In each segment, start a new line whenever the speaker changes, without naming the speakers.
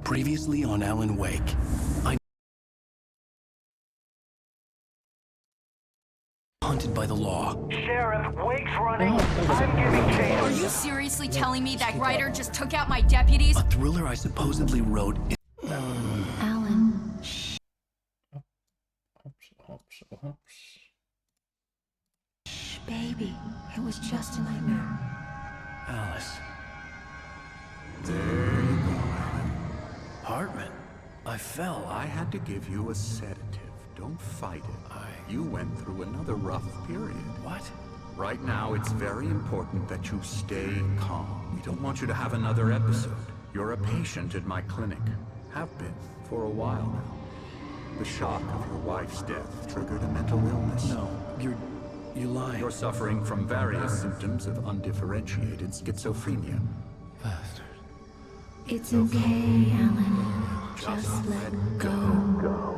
Previously on Alan Wake, hunted by the law.
Sheriff, Wake's running. I'm giving chase.
Are you seriously telling me that Ryder just took out my deputies?
A thriller I supposedly wrote in...
Alan.
Hops.
Shh, baby. It was just a nightmare.
Alice.
There you go, Alan.
Hartman. I fell.
I had to give you a sedative. Don't fight it. You went through another rough period.
What?
Right now, it's very important that you stay calm. We don't want you to have another episode. You're a patient at my clinic. Have been for a while now. The shock of your wife's death triggered a mental illness.
No, you're lying.
You're suffering from various symptoms of undifferentiated schizophrenia.
Bastard.
It's okay, Alan. Just let go.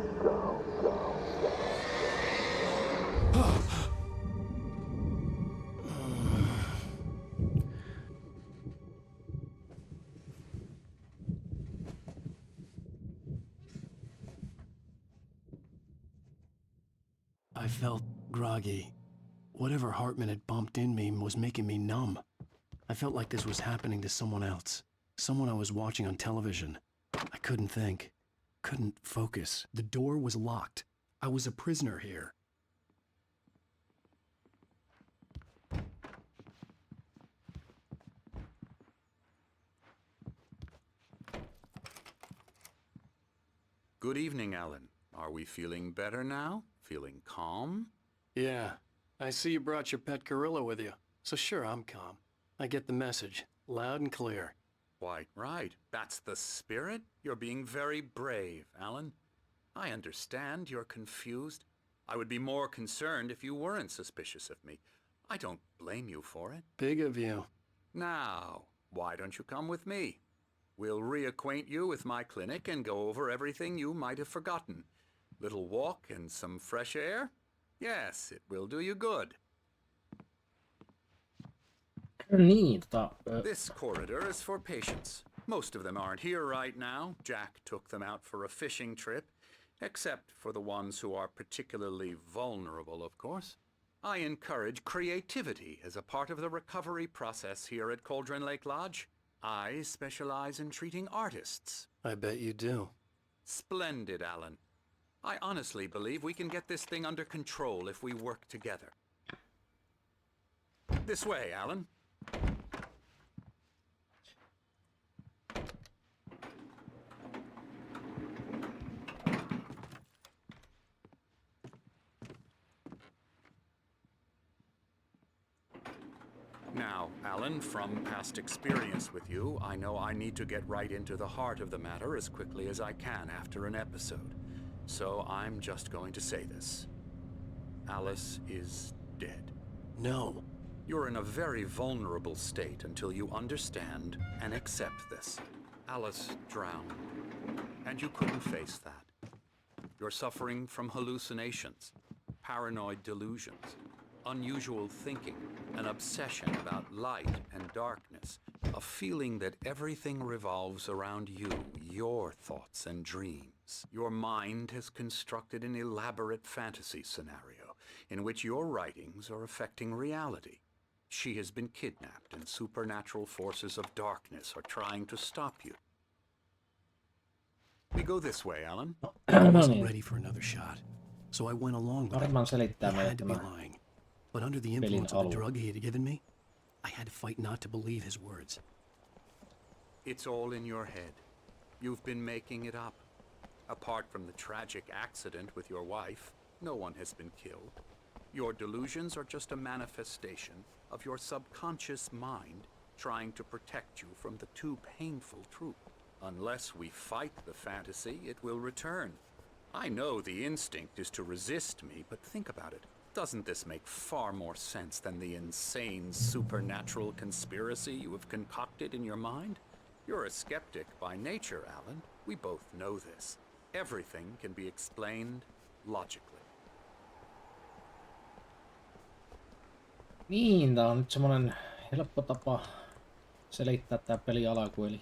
I felt groggy. Whatever Hartman had bumped in me was making me numb. I felt like this was happening to someone else. Someone I was watching on television. I couldn't think. Couldn't focus. The door was locked. I was a prisoner here.
Good evening, Alan. Are we feeling better now? Feeling calm?
Yeah. I see you brought your pet gorilla with you. So sure, I'm calm. I get the message. Loud and clear.
Quite right. That's the spirit. You're being very brave, Alan. I understand you're confused. I would be more concerned if you weren't suspicious of me. I don't blame you for it.
Big of you.
Now, why don't you come with me? We'll reacquaint you with my clinic and go over everything you might have forgotten. Little walk and some fresh air? Yes, it will do you good.
Niin,
This corridor is for patients. Most of them aren't here right now. Jack took them out for a fishing trip, except for the ones who are particularly vulnerable, of course. I encourage creativity as a part of the recovery process here at Cauldron Lake Lodge. I specialize in treating artists.
I bet you do.
Splendid, Alan. I honestly believe we can get this thing under control if we work together. This way, Alan. Now, Alan, from past experience with you, I know I need to get right into the heart of the matter as quickly as I can after an episode. So I'm just going to say this. Alice is dead.
No.
You're in a very vulnerable state until you understand and accept this. Alice drowned, and you couldn't face that. You're suffering from hallucinations, paranoid delusions, unusual thinking, an obsession about light and darkness, a feeling that everything revolves around you, your thoughts and dreams. Your mind has constructed an elaborate fantasy scenario in which your writings are affecting reality. She has been kidnapped and supernatural forces of darkness are trying to stop you. We go this way, Alan.
I wasn't ready for another shot, so I went along with it.
Varmaan selittää
He
meille
had to be
tämä.
lying. But under the influence of the drug he had given me, I had to fight not to believe his words.
It's all in your head. You've been making it up. Apart from the tragic accident with your wife, no one has been killed. Your delusions are just a manifestation of your subconscious mind trying to protect you from the too painful truth. Unless we fight the fantasy, it will return. I know the instinct is to resist me, but think about it. Doesn't this make far more sense than the insane supernatural conspiracy you have concocted in your mind? You're a skeptic by nature, Alan. We both know this. Everything can be explained logically.
Niin, tää on nyt semmonen helppo tapa selittää tää peli alku, eli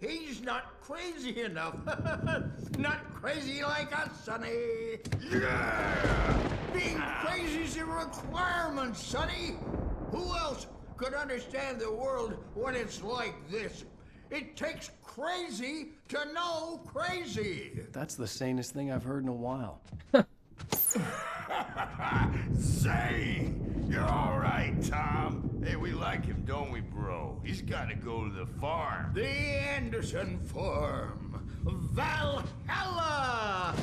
He's not crazy enough. Not crazy like us, Sonny. Yeah! Being crazy's a requirement, Sonny. Who else could understand the world when it's like this? It takes crazy to know crazy.
That's the sanest thing I've heard in a while.
Zane! You're all right, Tom. Hey, we like him, don't we, bro? He's got to go to the farm.
The Anderson Farm. Valhalla!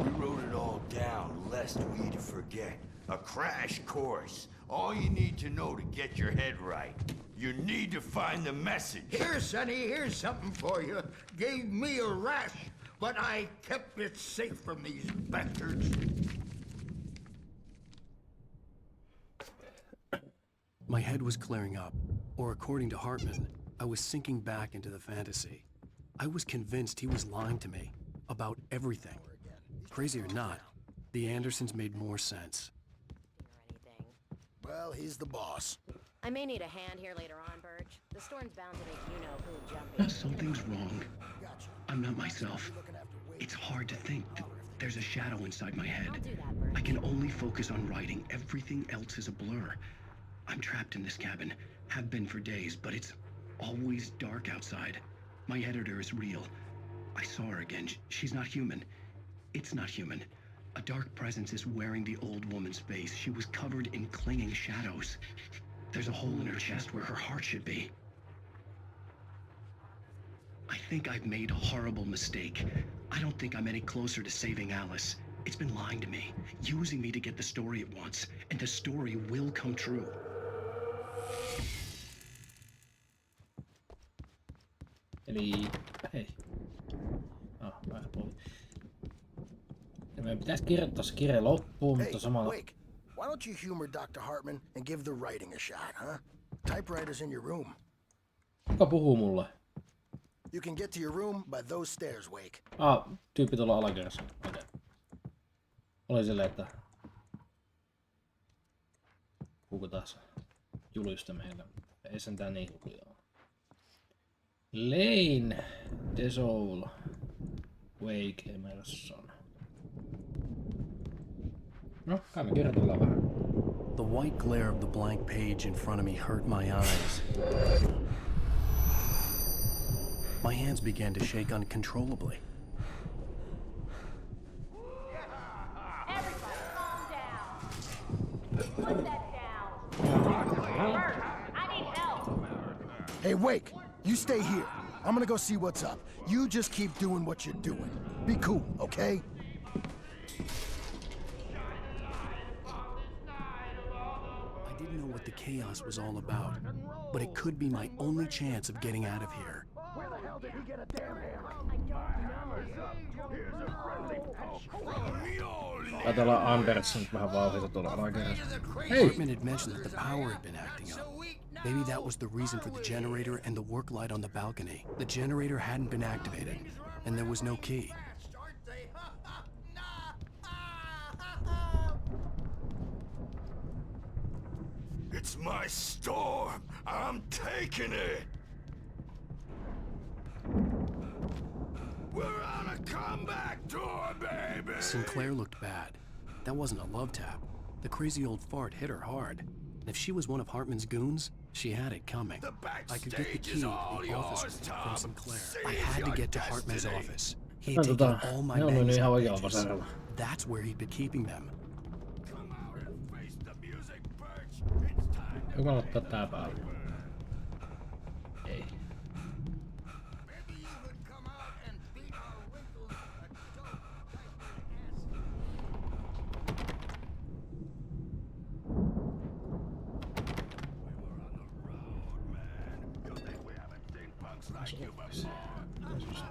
We wrote it all down, lest we'd forget. A crash course. All you need to know to get your head right. You need to find the message.
Here, Sonny, here's something for you. Gave me a rash, but I kept it safe from these bastards.
My head was clearing up, or according to Hartman, I was sinking back into the fantasy. I was convinced he was lying to me about everything. Crazy or not, the Andersons made more sense.
Anything.
Well, he's the boss.
I may need a hand here later on, Birch. The storm's bound to make you-know-who jumpy.
Something's wrong. I'm not myself. It's hard to think. There's a shadow inside my head.
I'll do that, Birch.
I can only focus on writing. Everything else is a blur. I'm trapped in this cabin. Have been for days, but it's always dark outside. My editor is real. I saw her again. She's not human. It's not human. A dark presence is wearing the old woman's face. She was covered in clinging shadows. There's a hole in her chest where her heart should be. I think I've made a horrible mistake. I don't think I'm any closer to saving Alice. It's been lying to me, using me to get the story it wants, and the story will come true.
Eli... Hei. Vähän tuli. Ja meidän pitäisi kirjoittaa se kirja loppuun,
Hey,
mutta samalla...
Wake, why don't you humor Dr. Hartman and give the writing a shot, huh? Typewriter's in your room.
Kuka puhuu mulle?
You can get to your room by those stairs, Wake.
Tyyppi tuolla alakerrassa. Okei. Oli silleen, että... Kuka taas julista meillä. Ei sentään niin huljaa. Lane, The Soul, Wake, Emerson. No, kai me kirjoitellaan vähän.
The white glare of the blank page in front of me hurt my eyes. My hands began to shake uncontrollably.
Everybody calm down. Put that down. Bert, I need help.
Hey, Wake, you stay here. I'm gonna go see what's up. You just keep doing what you're doing. Be cool, okay?
I didn't know what the chaos was all about, but it could be my only chance of getting out of here.
Where the hell did he get a damn hammer?
Ajatellaan Anderson nyt vähän vauhdita tuolla alakerrassa. Hei!
Hartman had mentioned that the power had been acting up. Maybe that was the reason for the generator and the work light on the balcony. The generator hadn't been activated, and there was no key.
It's my storm. I'm taking it. We're on a comeback tour, baby.
Sinclair looked bad. That wasn't a love tap. The crazy old fart hit her hard. And if she was one of Hartman's goons, she had it coming.
The
I could get the
backstage
key
is
to
all
the
yours,
office from
Tom.
Sinclair. I
Seize
had to
your
get to Hartman's
destiny.
office. He had taken all my
ne on nyt
manuscript
ihan oikealla
pages.
vasaralla.
That's where he'd been keeping them.
Come out and face the music, Birch. It's time to
Joka ottaa tää päälle. Ei.
Maybe you could come out and beat our wrinkles a dope
You think we haven't seen punks like you before?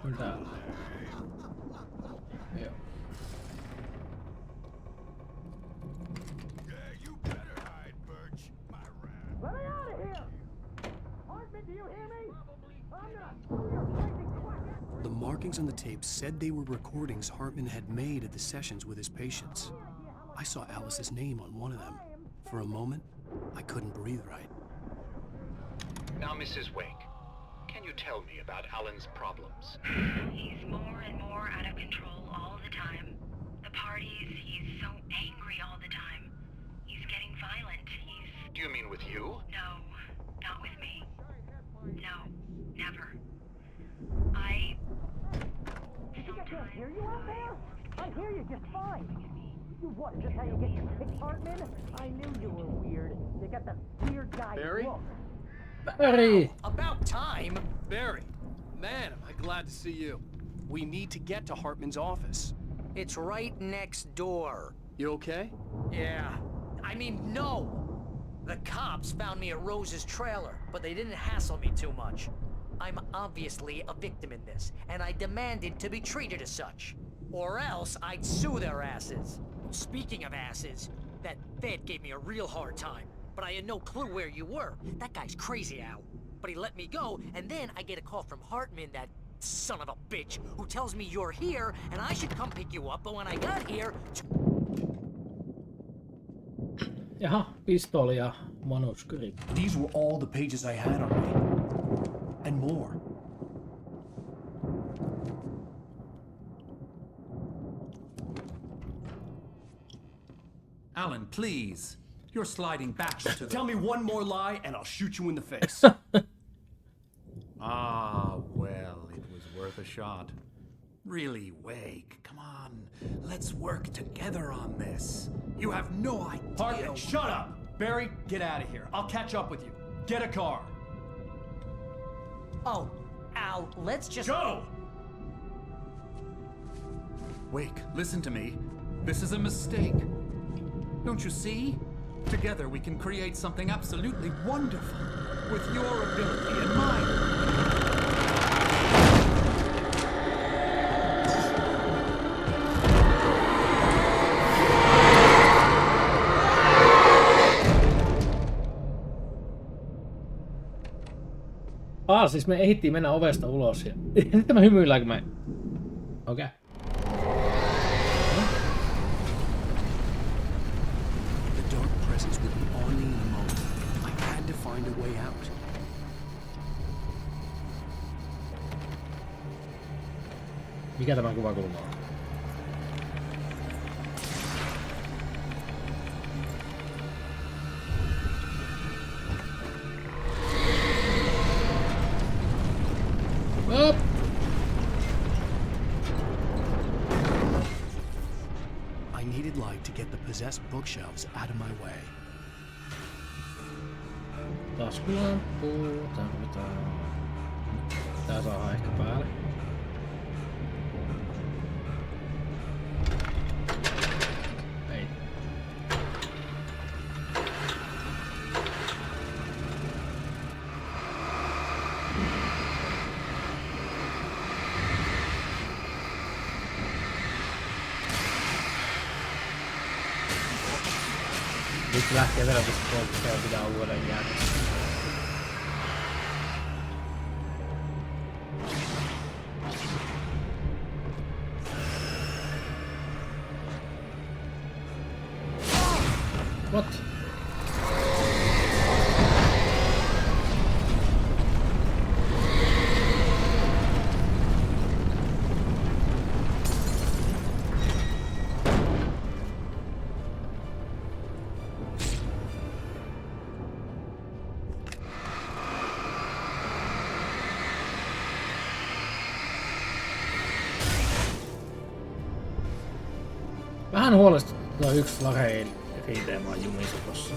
On täällä. Joo.
Yeah, you better hide, Birch. My rat.
Let me out of here! Hartman, do you hear me? I'm not your crazy quack.
The markings on the tape said they were recordings Hartman had made at the sessions with his patients. I saw Alice's name on one of them. For a moment, I couldn't breathe right.
Now, Mrs. Wake,
can you tell me about Alan's problems?
He's more and more out of control all the time. The parties, he's so angry all the time. He's getting violent.
Do you mean with you?
No, not with me. No, never.
I can't hear you out there? I hear you just fine. You what, is this how you get your kicks, Hartman? I knew you were weird. You got the weird guy
Barry?
look.
Barry!
About time.
Barry, man, am I glad to see you. We need to get to Hartman's office.
It's right next door.
You okay?
Yeah. I mean, no. The cops found me at Rose's trailer, but they didn't hassle me too much. I'm obviously a victim in this, and I demanded to be treated as such. Or else I'd sue their asses. Speaking of asses, that Fed gave me a real hard time, but I had no clue where you were. That guy's crazy, Al. But he let me go, and then I get a call from Hartman, that son of a bitch, who tells me you're here, and I should come pick you up, but when I got here...
Jaha, pistooli ja manuskript.
These were all the pages I had on me. And more.
Alan, please. You're sliding back to the...
Tell me one more lie and I'll shoot you in the face.
Ah, well, it was worth a shot. Really, Wake, come on. Let's work together on this. You have no idea...
Hartman, shut up! Barry, get out of here. I'll catch up with you. Get a car.
Oh, Al, let's just...
Go!
Wake, listen to me. This is a mistake. Don't you see? Together we can create something absolutely wonderful. With your ability and mine.
Siis me ehdittiin mennä ovesta ulos ja sitten me hymyillään, kun me... Okei.
The dark presence would be on me in a moment. I had to find a way out.
Mikä tämä kuvakulma on? Up.
I needed light to get the possessed bookshelves out of my way.
Taskulamppu tarvitaan. Tää saa ehkä päälle. Ei. Nyt lähtee verotusta poikki ja pitää uudelleen jäädä. What? Vähän huolestuttaa yksi lahein riiteemaan jumissa tossa.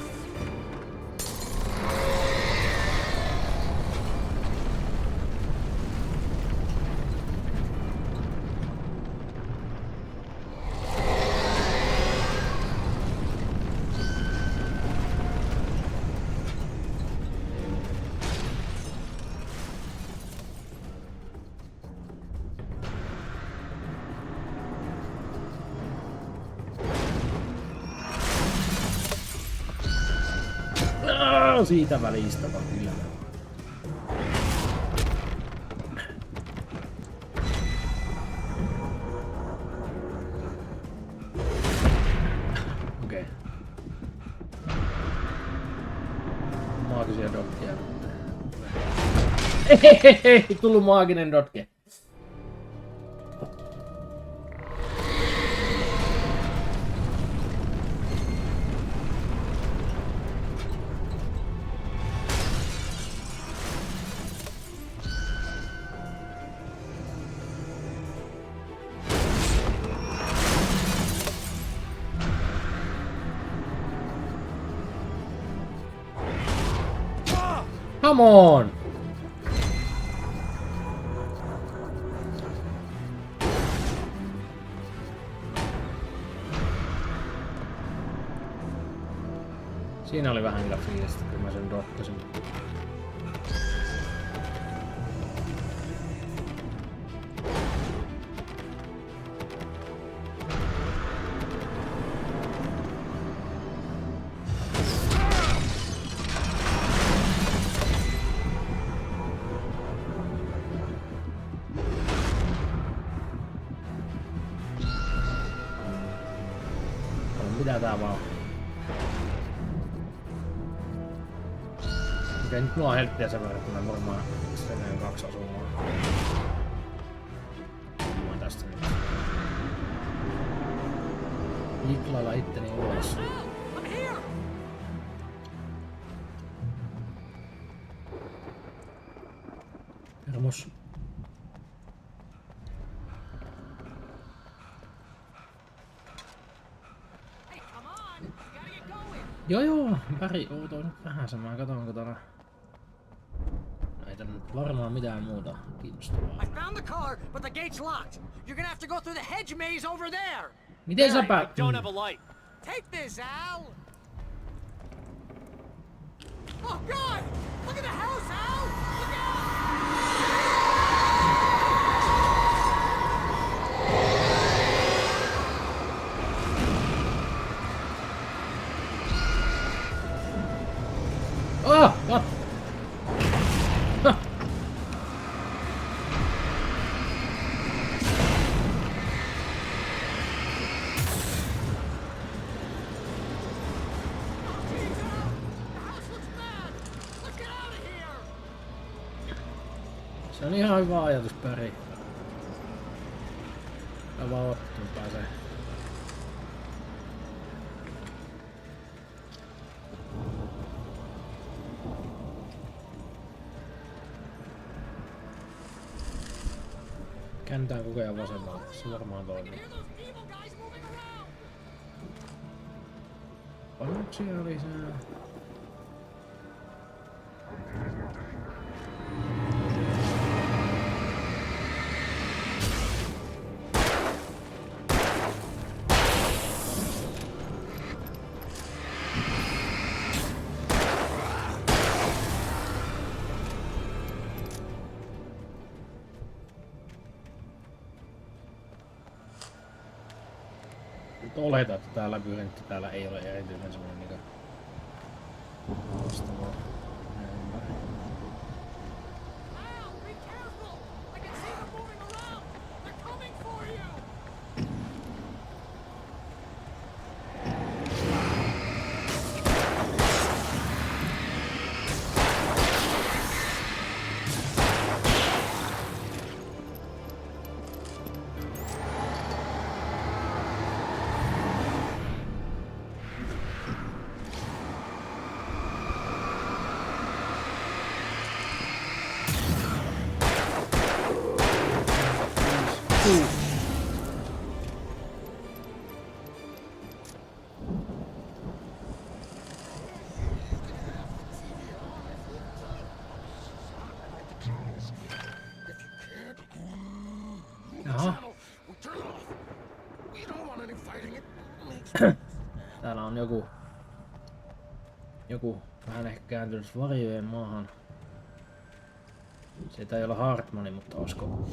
Siitä välistä vaan kyllä. Okei. Maagisia dokkia. Hehehe, tullut maaginen dotke. Come on! Siinä oli vähän kyllä fiilistä, kun mä sen dottasin. Mitä tää vaan? Okei, nyt mulla on helppiä sen verran, että mä varmaan sitten 2 asumaan. Mä tästä nyt. Jiklailla itteni ulos. Hermos. Joo, väri outoa nyt vähän sen. Mä katon, katona. Ei tän nyt varmaan mitään muuta kiinnostavaa.
I found the car, but the gate's locked. You're gonna have to go through the hedge maze over there.
Miten sä
I don't have a light. Take this, Al. Oh God! Look at the house, Al. Look out!
Ah! What? Huh. Se on ihan hyvä ajatus, Päri. Ja vaan ottuun pääsee. Käännetään koko ajan vasemmalle, se varmaan toimii. Panoksia lisää. Oletan, että tää labyrintti täällä ei ole erityisen semmonen niinku haastava. Jaha. Täällä on joku vähän ehkä kääntynyt varjojen maahan. Se ei olla Hartmani, mutta olisiko?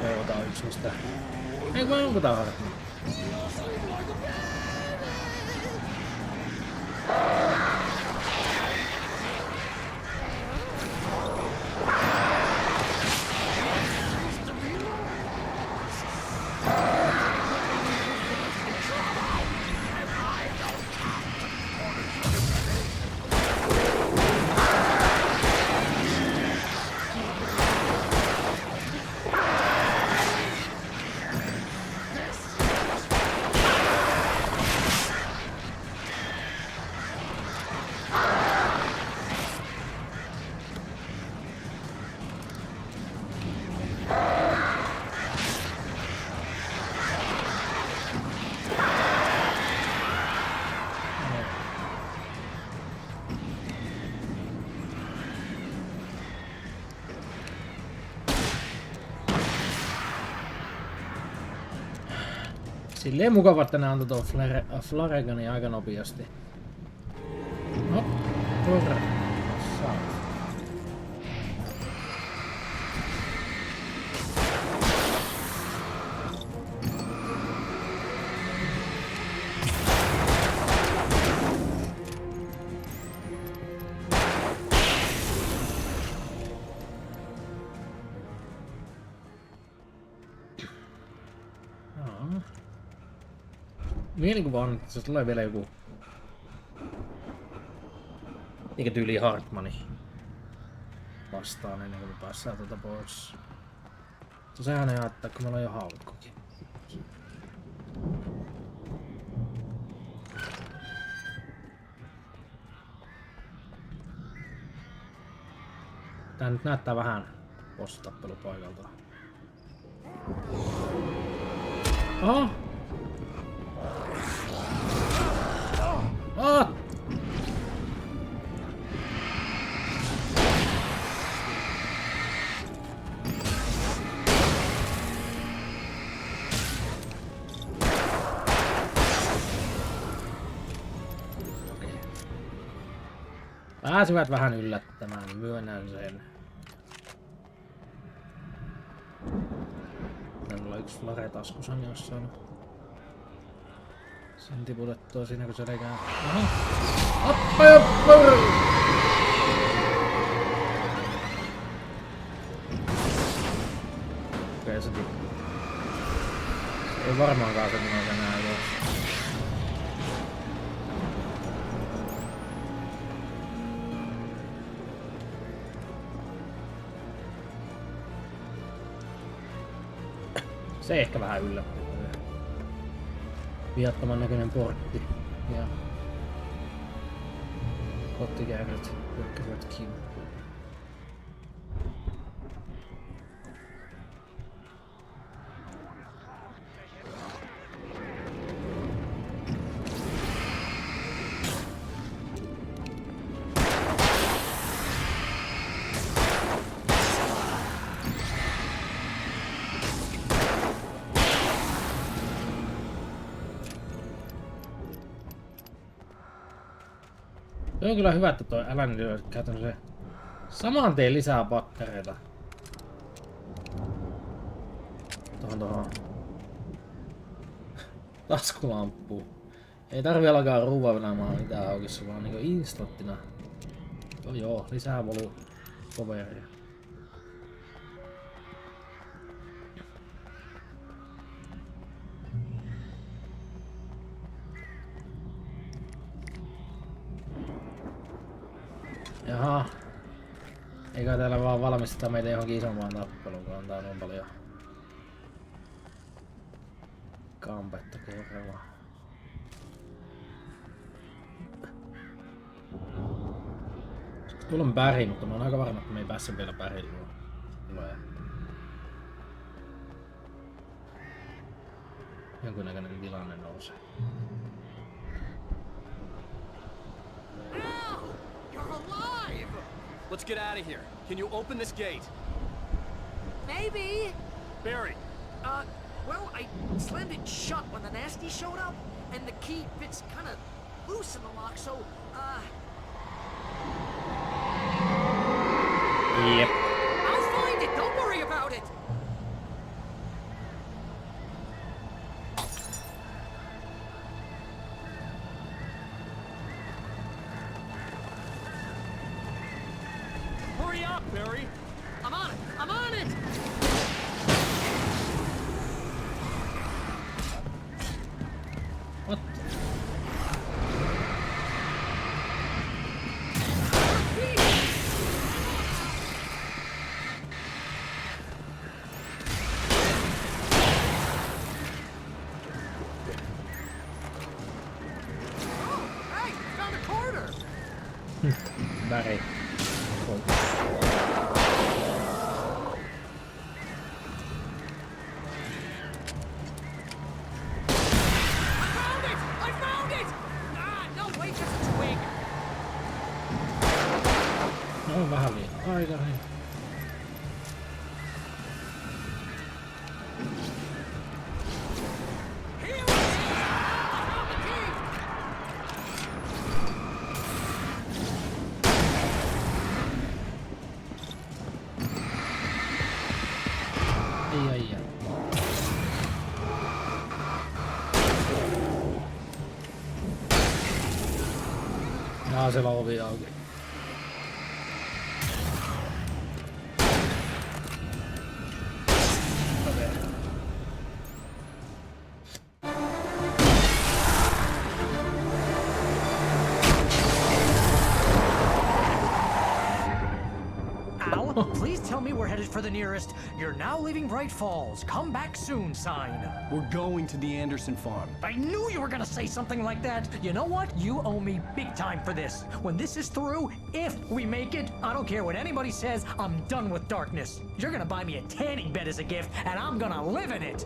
Joo, tää on yksi mistä. Ei vai onko tää Hartmani? Silleen mukava, että ne antoi tuon Flareganin aika nopeasti. No, porra. Saat. Mielikuva on, että se tulee vielä joku... Eikä tyyli Hartmani vastaan ennen kuin me päässään tuota pois. Sehän ei haittaa, kun meillä on jo haulikkokin. Tää nyt näyttää vähän bossitappelupaikalta. Aha! Ah! Pääsivät vähän yllättämään, myönnän sen. Täällä on yksi flare taskussa jossain. Sen tiputettua siinä kun se rekää. Aha! Appa ja porri! Okei, se tippuu. Se ei varmaankaan semmoinen enää jos. Se ehkä vähän yllättää. Viattoman näköinen portti ja kottikäynnit hyökkävät kimppuun. Se on kyllä hyvä, että toi Alan on käytänyt se saman tien lisää pattereita. Tuohon taskulamppuun. Ei tarvi alkaa ruuvailemaan mitään aukissa, vaan niinku instanttina. Joo, lisää poweria. Jaha. Eikä täällä vaan valmisteta meitä johonkin isompaan tappeluun, kun tää on paljon kampetta kerralla. Tuolla on Barry, mutta mä oon aika varma, että me ei pääse vielä Barrylle. Tulee jonkunnäköinen tilanne nousee.
Let's get out of here. Can you open this gate?
Maybe.
Barry.
Well, I slammed it shut when the nasty showed up, and the key fits kind of loose in the lock, so,
Yep.
I'll find it. Don't worry about it.
Hurry up, Barry.
I'm on it. I'm on it.
What?
Hey, found a corner.
Barry. On vähän liian aikainen. siellä on ovi auki.
Al, please tell me we're headed for the nearest "You're now leaving Bright Falls. Come back soon" sign.
We're going to the Anderson farm.
I knew you were gonna say something like that. You know what? You owe me big time for this. When this is through, if we make it, I don't care what anybody says, I'm done with darkness. You're gonna buy me a tanning bed as a gift, and I'm gonna live in it.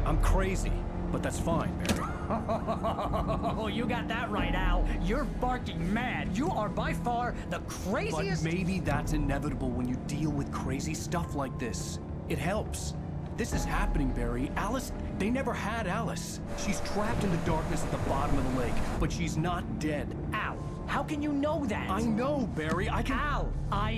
I'm crazy, but that's fine, Barry.
Oh, you got that right, Al. You're barking mad. You are by far the craziest.
But maybe that's inevitable when you deal with crazy stuff like this. It helps. This is happening, Barry. Alice, they never had Alice. She's trapped in the darkness at the bottom of the lake, but she's not dead.
Al, how can you know that?
I know, Barry. I can...
Al,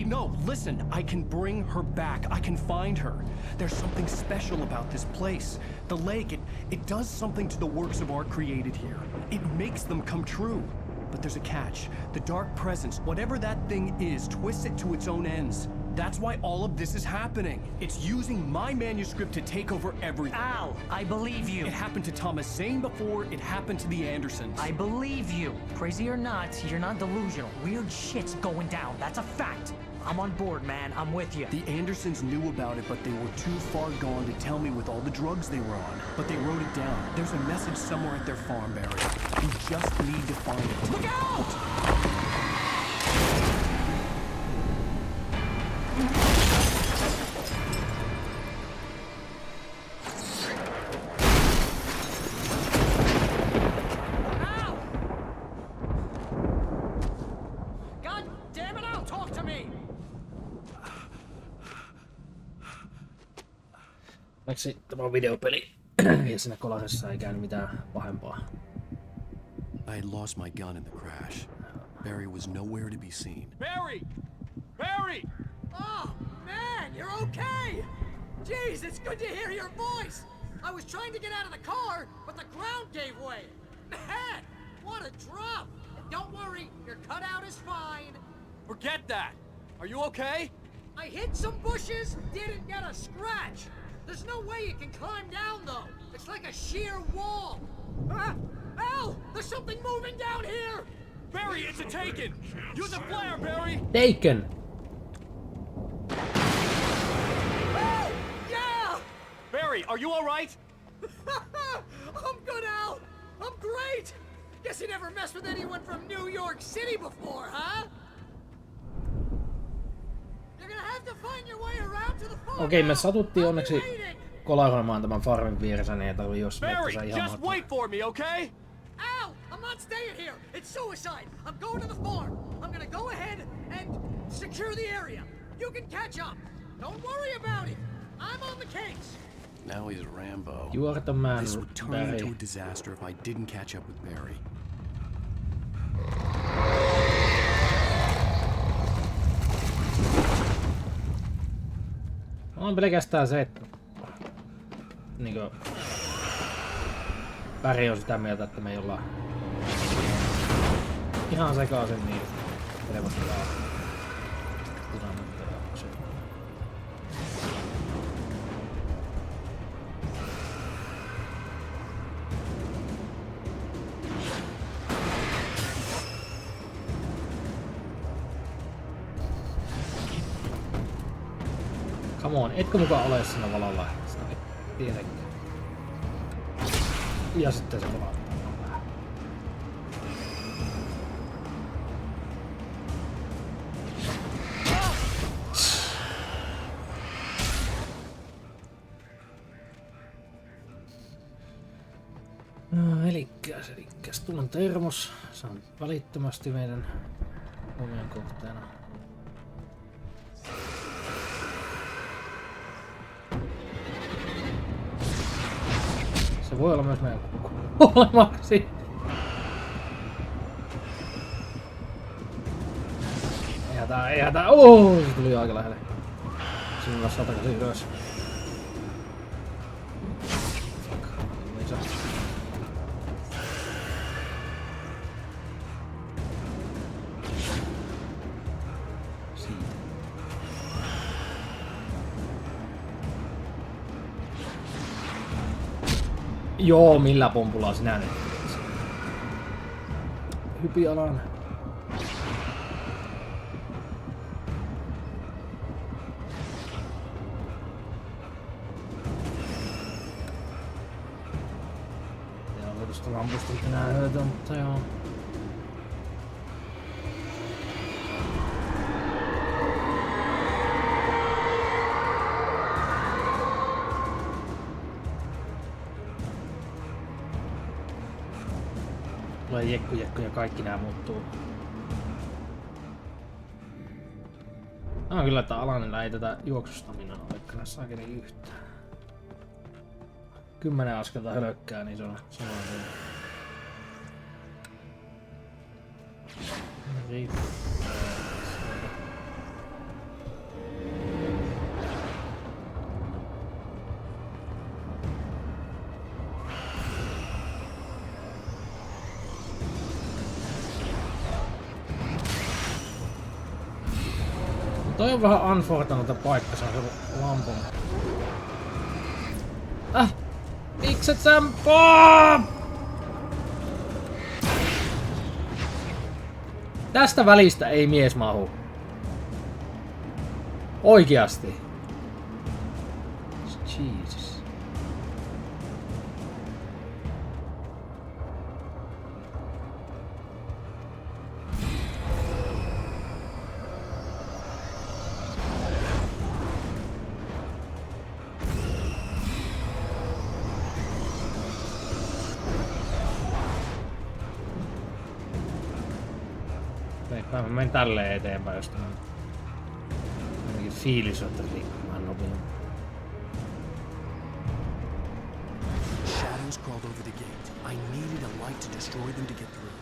No, listen. I can bring her back. I can find her. There's something special about this place. The lake, it does something to the works of art created here. It makes them come true. But there's a catch. The dark presence, whatever that thing is, twists it to its own ends. That's why all of this is happening. It's using my manuscript to take over everything.
Al, I believe you.
It happened to Thomas Zane before, it happened to the Andersons.
I believe you. Crazy or not, you're not delusional. Weird shit's going down. That's a fact. I'm on board, man. I'm with you.
The Andersons knew about it, but they were too far gone to tell me with all the drugs they were on. But they wrote it down. There's a message somewhere at their farm, Barry. We just need to find it.
Look out!
Onneksi tämä on videopeli ja siinä kolarissa ei käynyt mitään pahempaa.
I had lost my gun in the crash. Barry was nowhere to be seen.
Barry! Barry!
Oh, man, you're okay! Jeez, it's good to hear your voice! I was trying to get out of the car, but the ground gave way. Man, what a drop! Don't worry, your cutout is fine.
Forget that! Are you okay?
I hit some bushes, didn't get a scratch. There's no way you can climb down, though. It's like a sheer wall. Al, there's something moving down here!
Barry, it's a Taken! Use a flare, Barry!
Taken!
Oh, yeah!
Barry, are you alright?
I'm good, Al. I'm great. Guess you never messed with anyone from New York City before, huh? You're gonna have to find your way around to the farm.
Okei, me satuttiin onneksi kolaroimaan tämän farmin vieressä, niin ei tarvii jos
Barry,
ihan
just wait for me, okay?
Al, I'm not staying here. It's suicide. I'm going to the farm. I'm gonna go ahead and secure the area. You can catch up. Don't worry about it. I'm on the case.
Now he's Rambo.
You are the man,
This would turn
Barry.
into a disaster if I didn't catch up with Barry.
On pelkästään se, että niinku Barry on sitä mieltä, että me ei olla ihan sekaisin, niin helpostellaan tilannetta ja se. Come on, etkö mukaan ole siinä valolla? Tietenkin. Ja sitten se valo. Elikkäs tunnen termos. Se on välittömästi meidän huomion kohteena. Se Se voi olla myös meidän kuolemaksi. Ei hätää. Se tuli aika lähelle. Sinulla 100 ylös. Joo, millä pompulla sinä nyt? Hypi alan. Joo, tuosta lampusta tänään hyötyä, mutta joo. Tulee jekku ja kaikki nää muuttuu. Kyllä, että Alanilla ei tätä juoksustaminaa ole kyllä saakeli yhtään. 10 askelta hölkkää, niin se on sama kuin. Toi on vähän unfortunate paikka, se on se lampun. Mikset sämpoo? Tästä välistä ei mies mahu. Oikeasti. Jesus. Mä menen tälleen eteenpäin, josta mä ainakin fiilis on, että liikkumaan nopeammin.
Shadows crawled over the gate. I needed a light to destroy them to get through.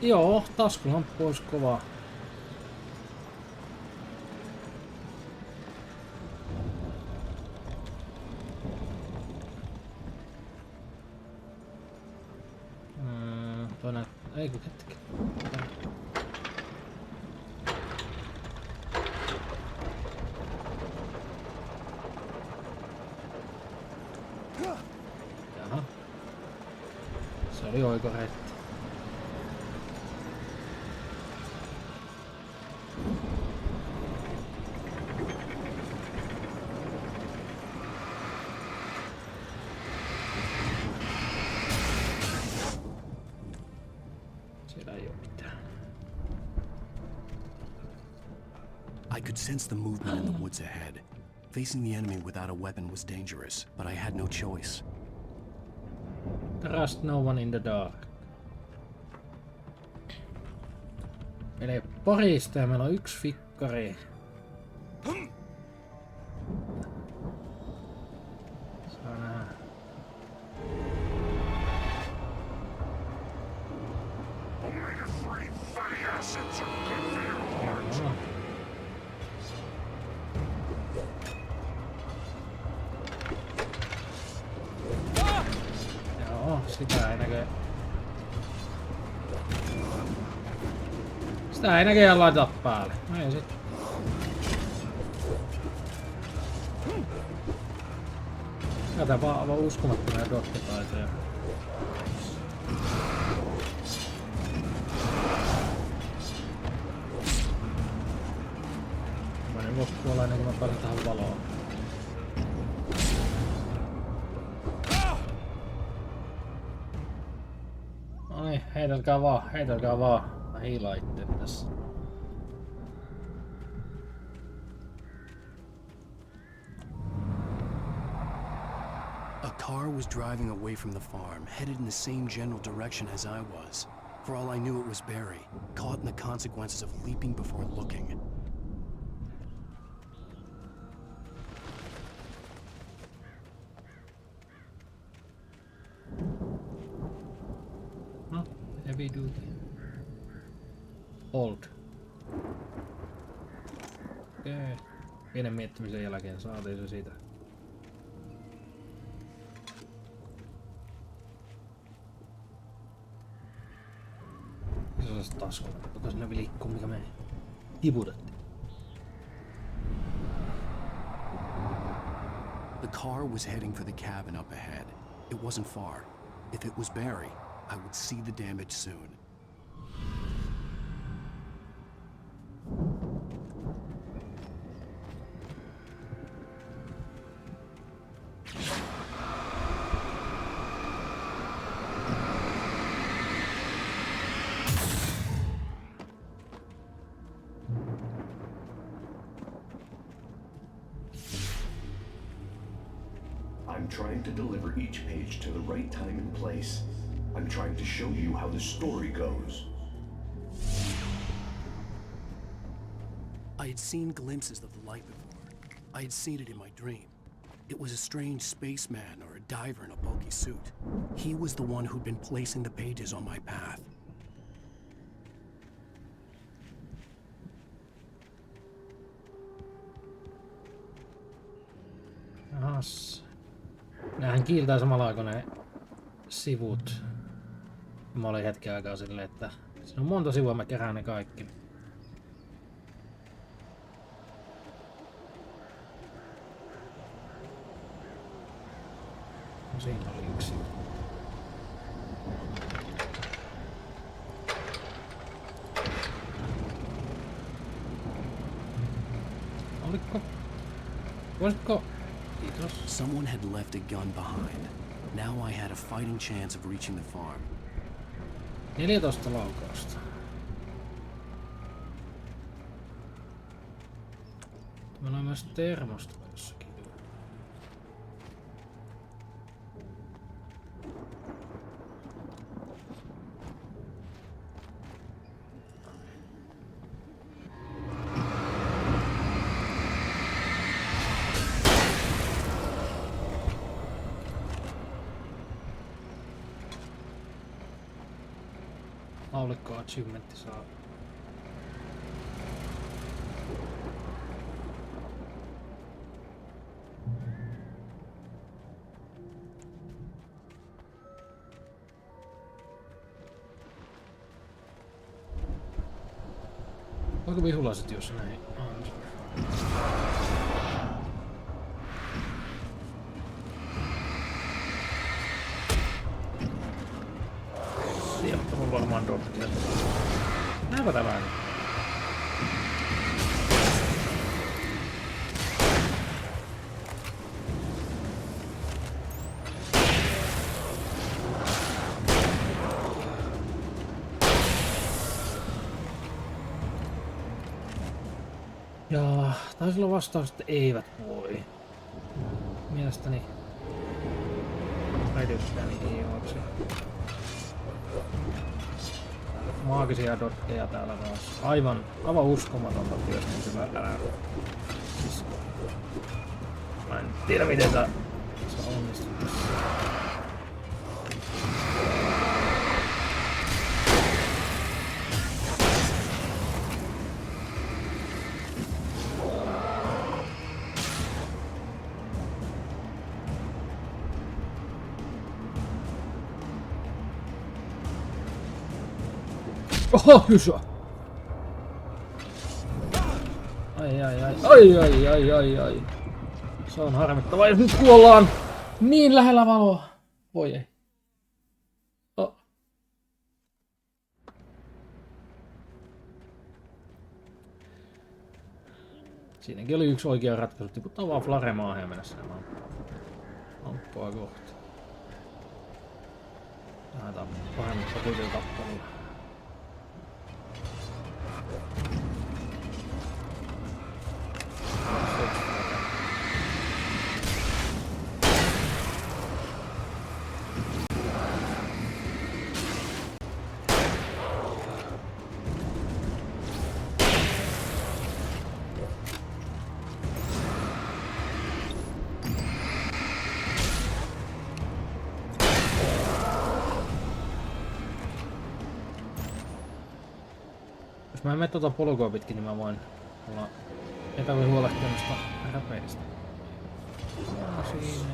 Joo, taskulamppu olisi kova. Toinen... Ei kun hetki. Jaha. Se oli oikoreitti.
I could sense the movement in the woods ahead. Facing the enemy without a weapon was dangerous, but I had no choice.
Trust no one in the dark. Menee parista ja meillä on yksi fikkari. Saa nähdä. Sitä ei näköjään laita päälle. No ei sit. Jätä vaan aivan uskomattomia dottitaitoja. Mä en voi kuolla ennen kuin mä pääsen tähän valoon. Heitelkää vaan. Mä hiilaan itteen tässä.
A car was driving away from the farm, headed in the same general direction as I was. For all I knew, it was Barry, caught in the consequences of leaping before looking.
Old. Okei. Pienen miettimisen jälkeen saatiin se siitä. Se on se tasku, joka sinne liikkuu, mikä me tiputettiin.
The car was heading for the cabin up ahead. It wasn't far. If it was Barry, I would see the damage soon.
I'm trying to deliver each page to the right time and place. I'm trying to show you how the story goes.
I had seen glimpses of the light before. I had seen it in my dream. It was a strange spaceman or a diver in a bulky suit. He was the one who'd been placing the pages on my path.
Ahas. Nämähän kiiltää samalla aikaa ne sivut. Mä olin hetken aikaa silleen, että siinä on monta sivua, mä kerään ne kaikki. No siinä oli yksi. Oliko? Voisitko?
Someone had left a gun behind. Now I had a fighting chance of reaching the farm.
14 laukausta. Meillä on myös termosta jossakin. Haulikko achievementti saa. Voiko vihulaiset jos näin? Sieltä on varmaan dottia. Näinpä tämä. Ja taisi olla vastaus, että eivät voi. Mielestäni äidiyttäni ei ooksi. Maagisia dotkeja täällä taas. Aivan uskomatonta työskentelyä. Siis, mä en tiedä miten tää se onnistuu tässä. Oho, kysä! Ai. Se on harmittavaa, jos nyt kuollaan niin lähellä valoa. Voi ei. Oh. Siinäkin oli yksi oikea ratkaisu. Tiputtaa vaan flare maahan ja mennä sinne vaan amppoa kohti. Lähdetään pahemmista kuitenkin tappelulla. Jos mä en mene tuota polkua pitkin, niin mä voin olla epävi huolehtimasta räpeistä. No siinä.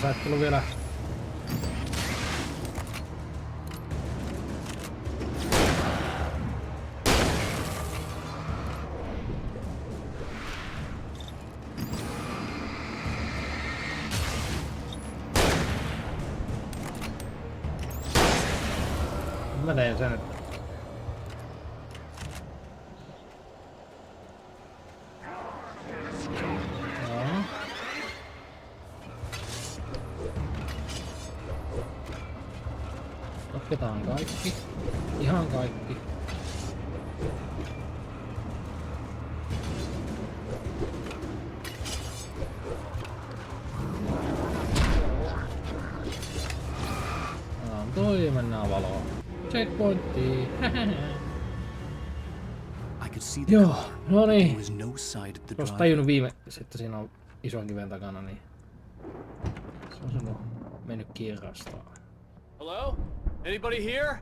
Sä et tullu vielä. Mä teen sen, että otetaan kaikki. Ihan kaikki. Toi mennään valoon. Checkpointti. Joo, no niin. Jos tajunnut viime, että siinä on ison kiven takana, niin se on sanonut mennyt kirrastaan.
Hello? Anybody here?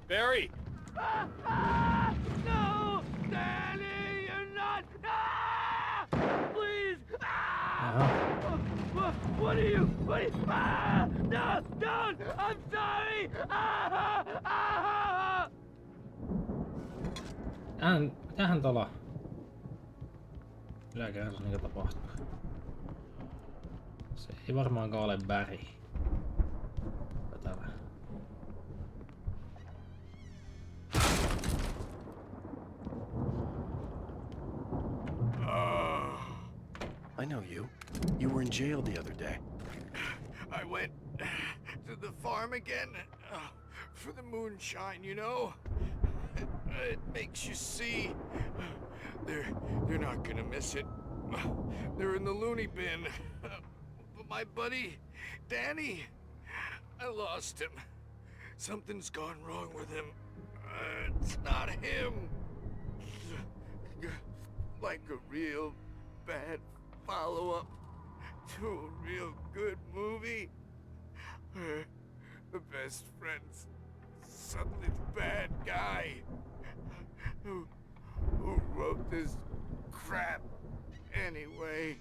Barry!
No! Danny, you're not! Please! What are you? No! Don't! I'm sorry!
Mitähän tuolla yläkerrassa niitä tapahtuu? Se ei varmaankaan ole Barry. Täällä.
I know you. You were in jail the other day.
I went to the farm again for the moonshine, you know? It makes you see. They're not gonna miss it. They're in the loony bin. But my buddy, Danny, I lost him. Something's gone wrong with him. It's not him. Like a real bad follow-up to a real good movie. The best friend's something bad guy who wrote this crap anyway.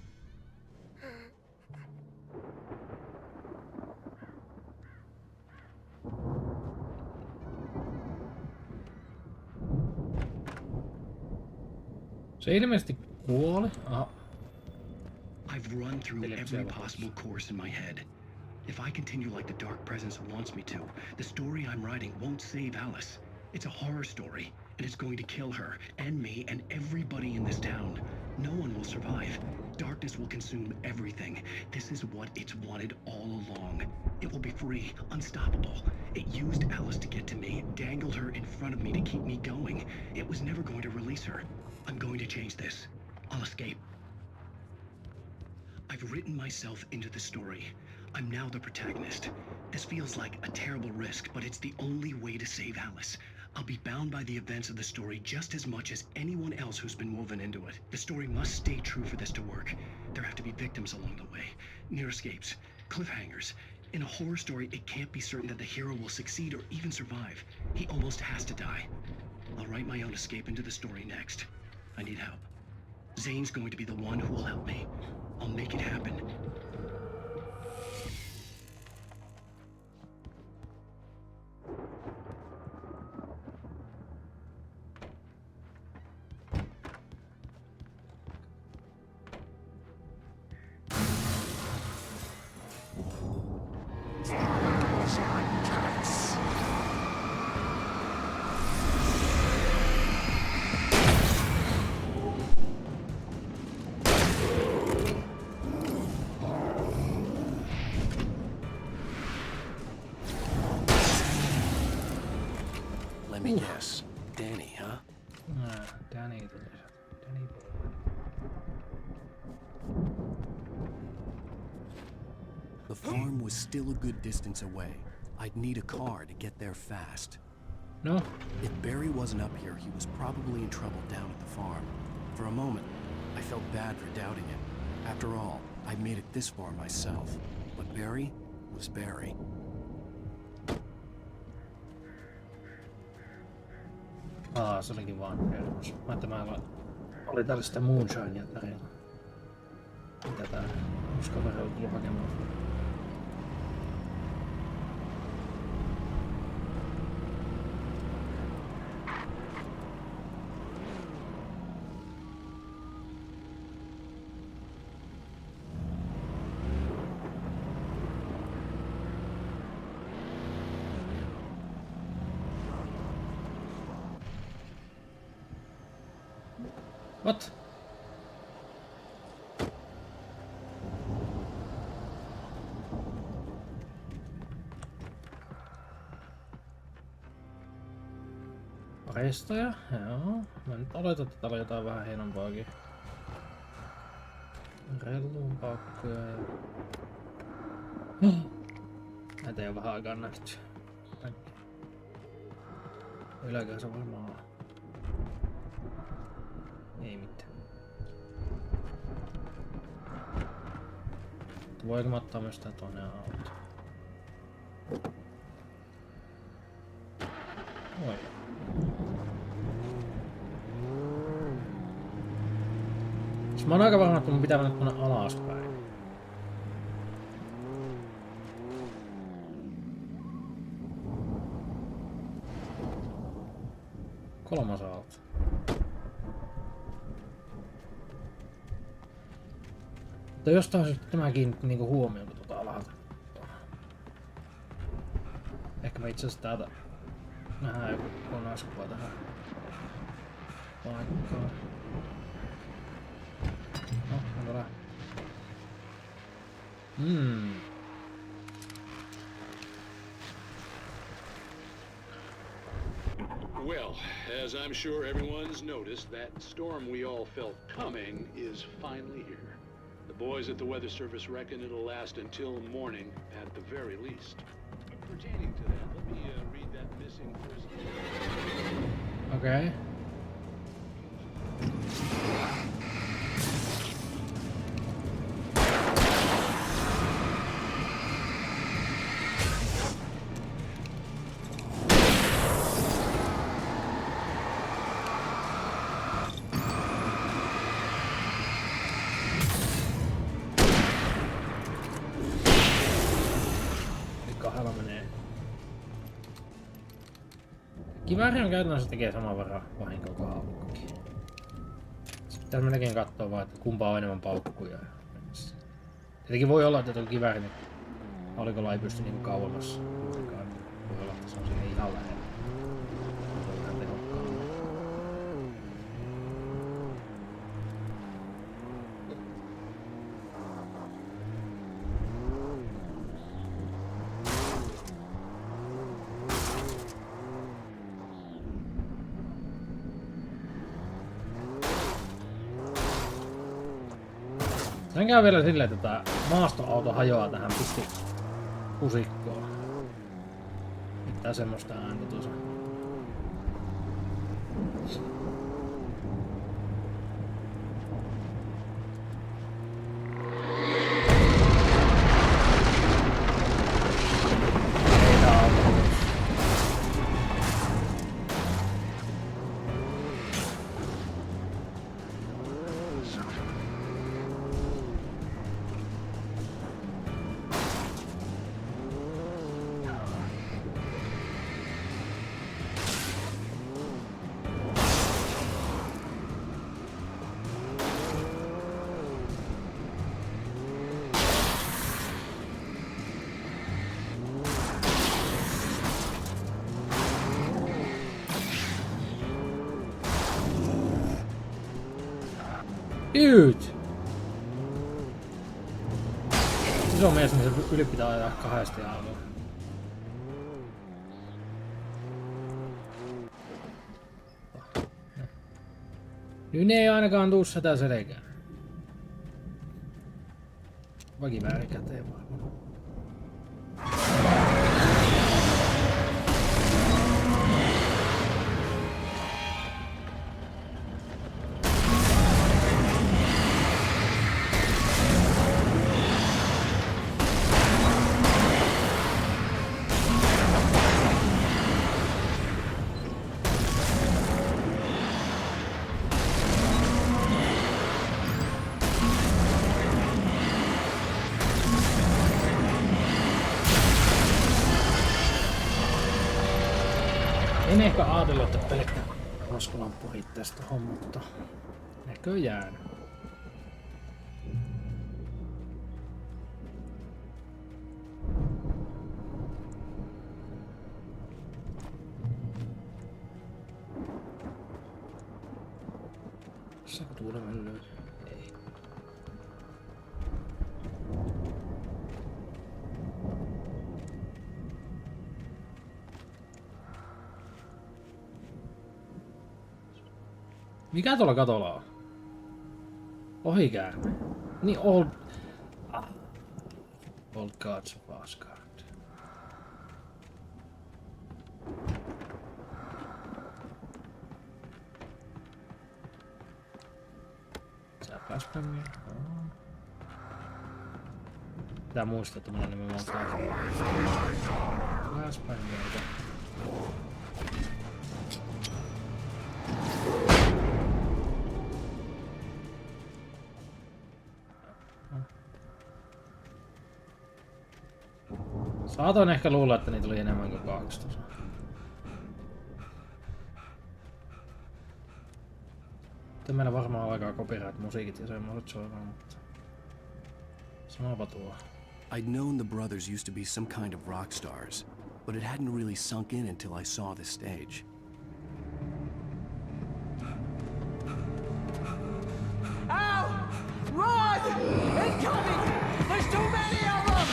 Se ilmeisesti kuoli. Aha.
I've run through every possible course in my head. If I continue like the Dark Presence wants me to, the story I'm writing won't save Alice. It's a horror story, and it's going to kill her, and me, and everybody in this town. No one will survive. Darkness will consume everything. This is what it's wanted all along. It will be free, unstoppable. It used Alice to get to me, dangled her in front of me to keep me going. It was never going to release her. I'm going to change this. I'll escape. I've written myself into the story. I'm now the protagonist. This feels like a terrible risk, but it's the only way to save Alice. I'll be bound by the events of the story just as much as anyone else who's been woven into it. The story must stay true for this to work. There have to be victims along the way, near escapes, cliffhangers. In a horror story, it can't be certain that the hero will succeed or even survive. He almost has to die. I'll write my own escape into the story next. I need help. Zane's going to be the one who will help me. I'll make it happen. Let me guess. Danny, huh?
Danny tuli. Danny boy.
The farm was still a good distance away. I'd need a car to get there fast.
No?
If Barry wasn't up here, he was probably in trouble down at the farm. For a moment, I felt bad for doubting him. After all, I'd made it this far myself. But Barry was Barry.
Se olikin vaan kerros. Mä tämä oli tällaista moonshinea tarjolla. Mitä tää yksi kaveri on tullut hakemaan? What? Reistoja? Joo. Mä nyt oletan, että täällä on jotain vähän hienompaakin. Relluun paukkuja ja... Näitä ei oo vähän aikaa nähty. Yläkässä varmaan on. Ei mitään. Voinko mä ottaa myös tää toinen auto? Voi. Mä oon aika varma, että mun pitää mennä tuonne alaspäin. Kolmas auto. Mutta jostain syystä tämä kiinnitti niinku huomioon tuota alhaalta. Ehkä me itse asiassa täältä nähdään joku kokonaiskuva tähän paikkaan. No, onko tää?
Well, as I'm sure everyone's noticed, that storm we all felt coming is finally here. The boys at the Weather Service reckon it'll last until morning at the very least. Pertaining to that, let me read that missing person.
Okay. Kivääri on käytännössä tekee saman verran vahinkoa kuin haukkukin. Sitten pitäisi melkein katsoa vaan, että kumpaa on enemmän paukkuja. Tietenkin voi olla, että tuo kivääri alikolla ei pysty niinku kauemmas. Voi olla, että se on siinä ihan lähellä. Se on vähän tehokkaammin. Sen käy vielä silleen, että tää maastoauto hajoaa tähän pisti pusikkoon. Pitää semmoista ääntä tuossa. Dude! Iso mies, niin se yli pitää ajaa kahdesti aivan. Nyt ei ainakaan tuu sitä selkään. Vakiväärin käteen varmaan. ehkä ajatellut, että pelkkä roskalamppu riittäisi tohon, mutta näköjään. Saako tuoda mennä? Ei. Mikä tuolla katolla on? Ohikäärme. Niin old... Ah. Old Gods of Asgard. Flashbangia. Pitää muistaa, että mulla on nimenomaan flashbangia. Saatoin ehkä luulla, että niitä oli enemmän kuin 2 tuossa. Sitten meillä varmaan alkaa copyright-musiikit ja semmoiset soimaan, mutta... Sanoppa tuo.
I'd known the brothers used to be some kind of rock stars, but it hadn't really sunk in until I saw the stage.
Ow! Run! Incoming! There's too many of them!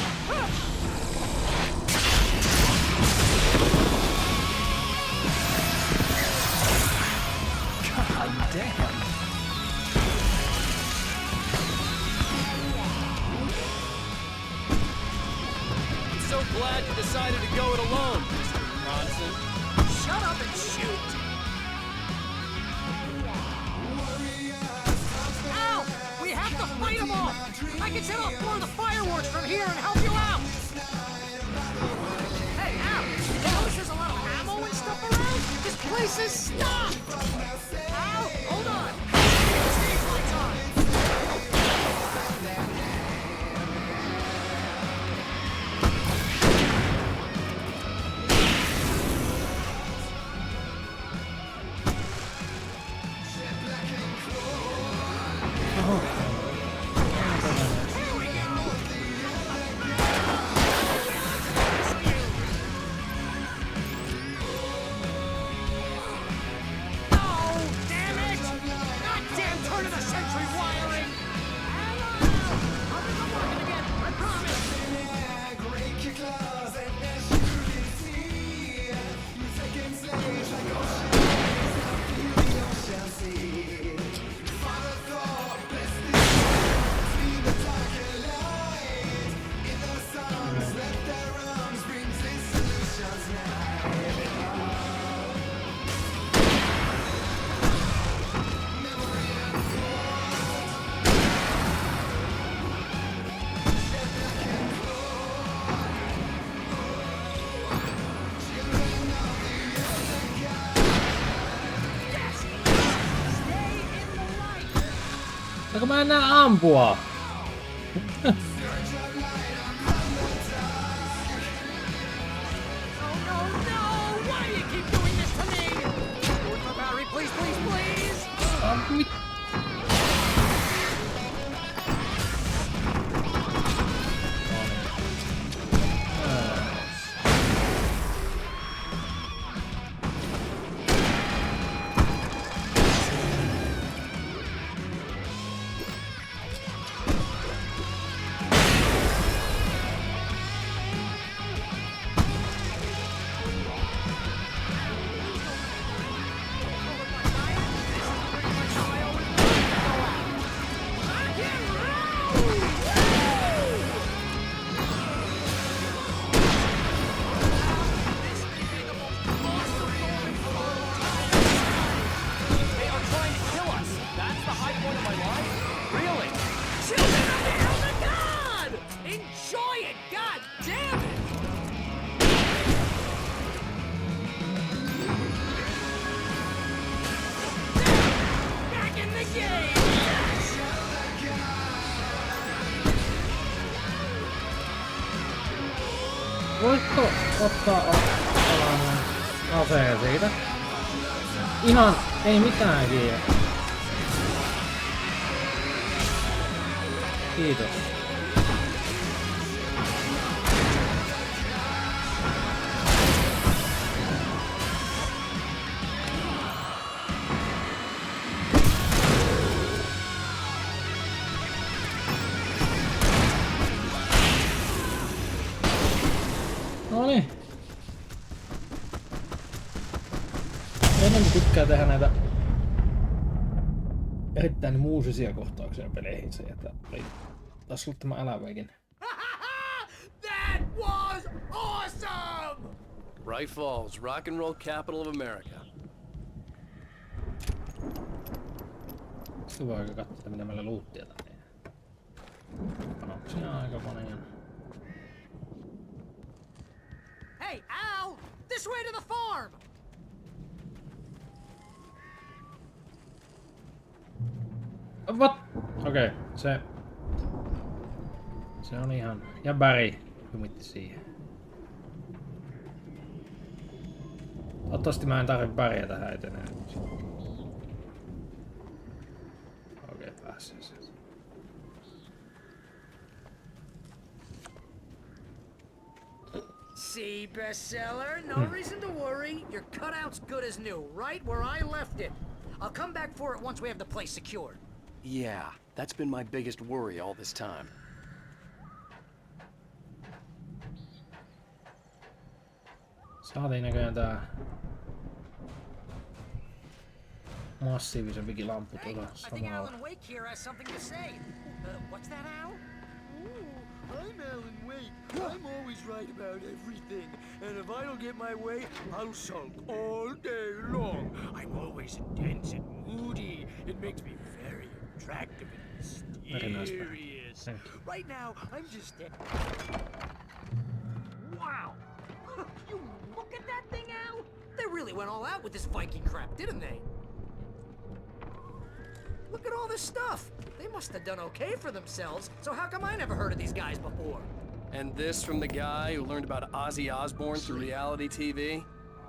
God damn!
So glad you decided to go it alone, Mr. Bronson.
Shut up and shoot! Ow! We have to fight them all! I can set off more of the fireworks from here and help you out! Hey, Al! You notice there's a lot of ammo and stuff around? This place is stocked! Al, hold on! The stage lights on!
Saanko mä enää ampua? Voitko ottaa alainen? aseen siitä. Ihan ei mitään kiinni. Kiitos. Noniin. Enemmän tykkää tehdä näitä erittäin muusisia kohtauksia peleihinsä ja taas ollut tämä Alan
That was awesome! Bright Falls, rock and roll capital of America.
Sitten voi aika katsoa, mitä meillä luuttia tänne. Panoksia aika paljon.
Hey, Al! This way to the farm!
What? Okei, se on ihan... Ja Barry jumitti siihen. Toivottavasti mä en tarvitse Barryä tähän eteneen. Okei, pääsee sieltä.
See, bestseller? No reason to worry. Your cutout's good as new, right where I left it. I'll come back for it once we have the place secured.
Yeah, that's been my biggest worry all this time.
Saatiin näköjään tää massiivisen vigilamppu tuolla samalla.
Alan Wake here has something to say. What's that, Al?
I'm Alan Wake. I'm always right about everything. And if I don't get my way, I'll sulk all day long. I'm always intense and moody. It makes me very attractive and mysterious. Right now, I'm just...
Wow! You look at that thing, Al! They really went all out with this Viking crap, didn't they? Look at all this stuff! They must have done okay for themselves, so how come I never heard of these guys before?
And this from the guy who learned about Ozzy Osbourne through reality TV?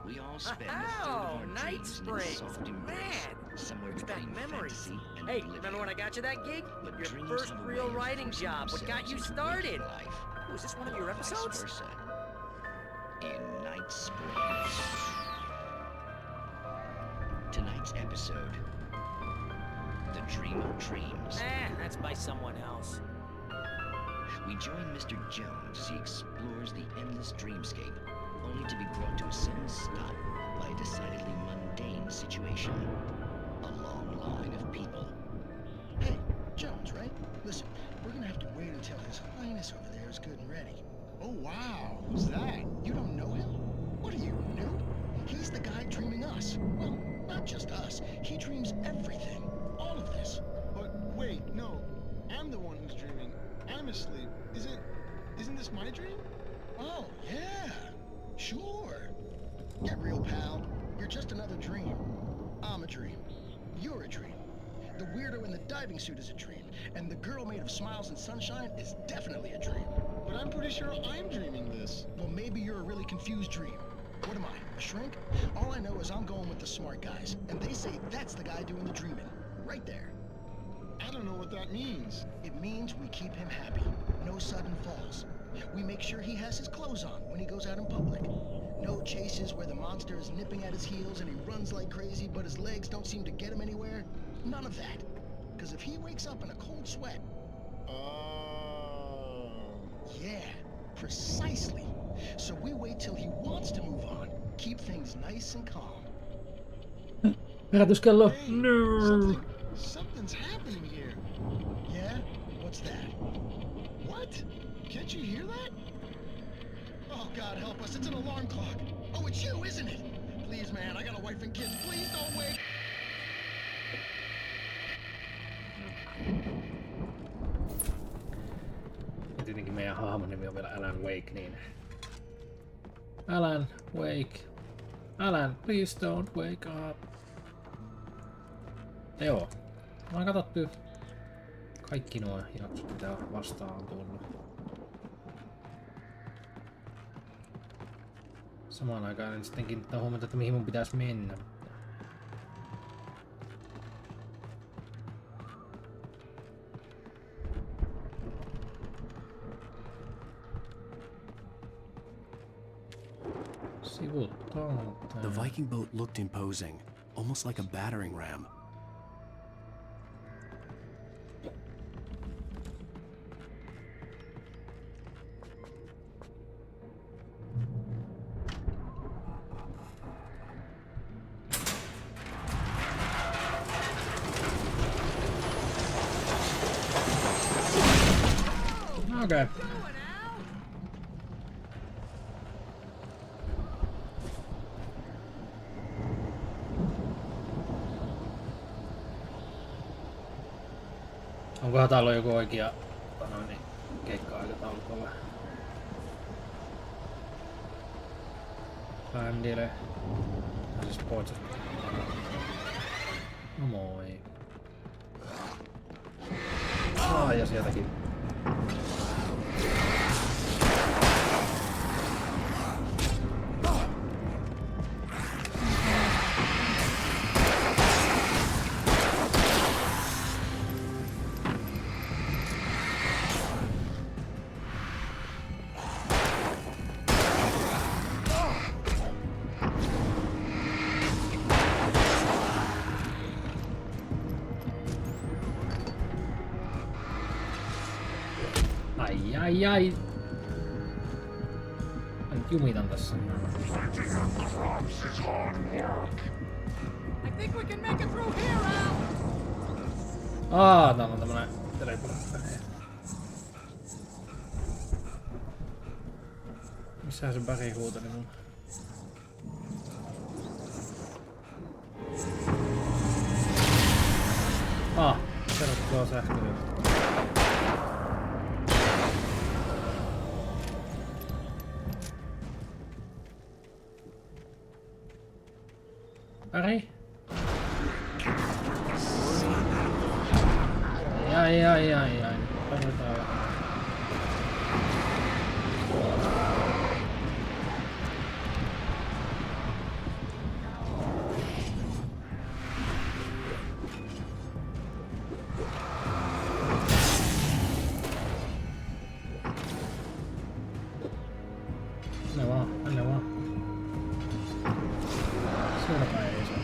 We all spend a third of our
Night
dreams in a
Springs!
soft embrace,
Man!
somewhere
It's back
between
memories.
fantasy and
Hey,
oblivion.
remember when I got you that gig?
But
Your
dreams
first
have a
real
way of
writing
forcing
job, what got you
themselves into
started?
waking life,
Was this one of your
or vice
episodes?
versa. In Night Springs. Tonight's episode: The Dream of Dreams.
That's by someone else.
We join Mr. Jones as he explores the endless dreamscape, only to be brought to a sudden stop by a decidedly mundane situation. A long line of people.
Hey, Jones, right? Listen, we're gonna have to wait until His Highness over there is good and ready. Oh, wow. Who's that? You don't know him? What are you, new? He's the guy dreaming us. Well, not just us. He dreams everything. All of this.
But wait, no. I'm the one who's dreaming. I'm asleep. Isn't this my dream?
Oh, yeah. Sure. Get real, pal. You're just another dream. I'm a dream. You're a dream. The weirdo in the diving suit is a dream. And the girl made of smiles and sunshine is definitely a dream.
But I'm pretty sure I'm dreaming this.
Well, maybe you're a really confused dream. What am I, a shrink? All I know is I'm going with the smart guys. And they say that's the guy doing the dreaming. Right there.
I don't know what that means.
It means we keep him happy. No sudden falls. We make sure he has his clothes on when he goes out in public. No chases where the monster is nipping at his heels and he runs like crazy, but his legs don't seem to get him anywhere. None of that. Because if he wakes up in a cold sweat...
Oh...
Yeah, precisely. So we wait till he wants to move on. Keep things nice and calm.
Herätyskello.
Hey,
No.
Something's happening here.
Yeah? What's that?
What? Can't you hear that?
Oh, God help us. It's an alarm clock. Oh, it's you, isn't it? Please, man, I got a wife and kids. Please don't wake.
Ja tietenkin meidän hahmon nimi on vielä Alan Wake, niin... Alan Wake. Alan, please don't wake up. Joo. Mä oon katsottu kaikki nuo jaksot, mitä vastaan on tullut. samaan aikaan en sitten kiinnittää huomiota, että mihin mun pitäisi mennä.
The Viking boat looked imposing, almost like a battering ram.
Okay. Onkohan täällä on joku oikea keikka-aikataulukolla? Time delay. Siis pois. No moi. Ja sieltäkin. Ai. Mä nyt jumitan tässä. Täällä on tämmönen teleporttari. Missähän se Barry huuteli mun? Tervetuloa sähköön. Barry? Ai. Tarvitaan vähän. Anne vaan. Siellä päin ei saa.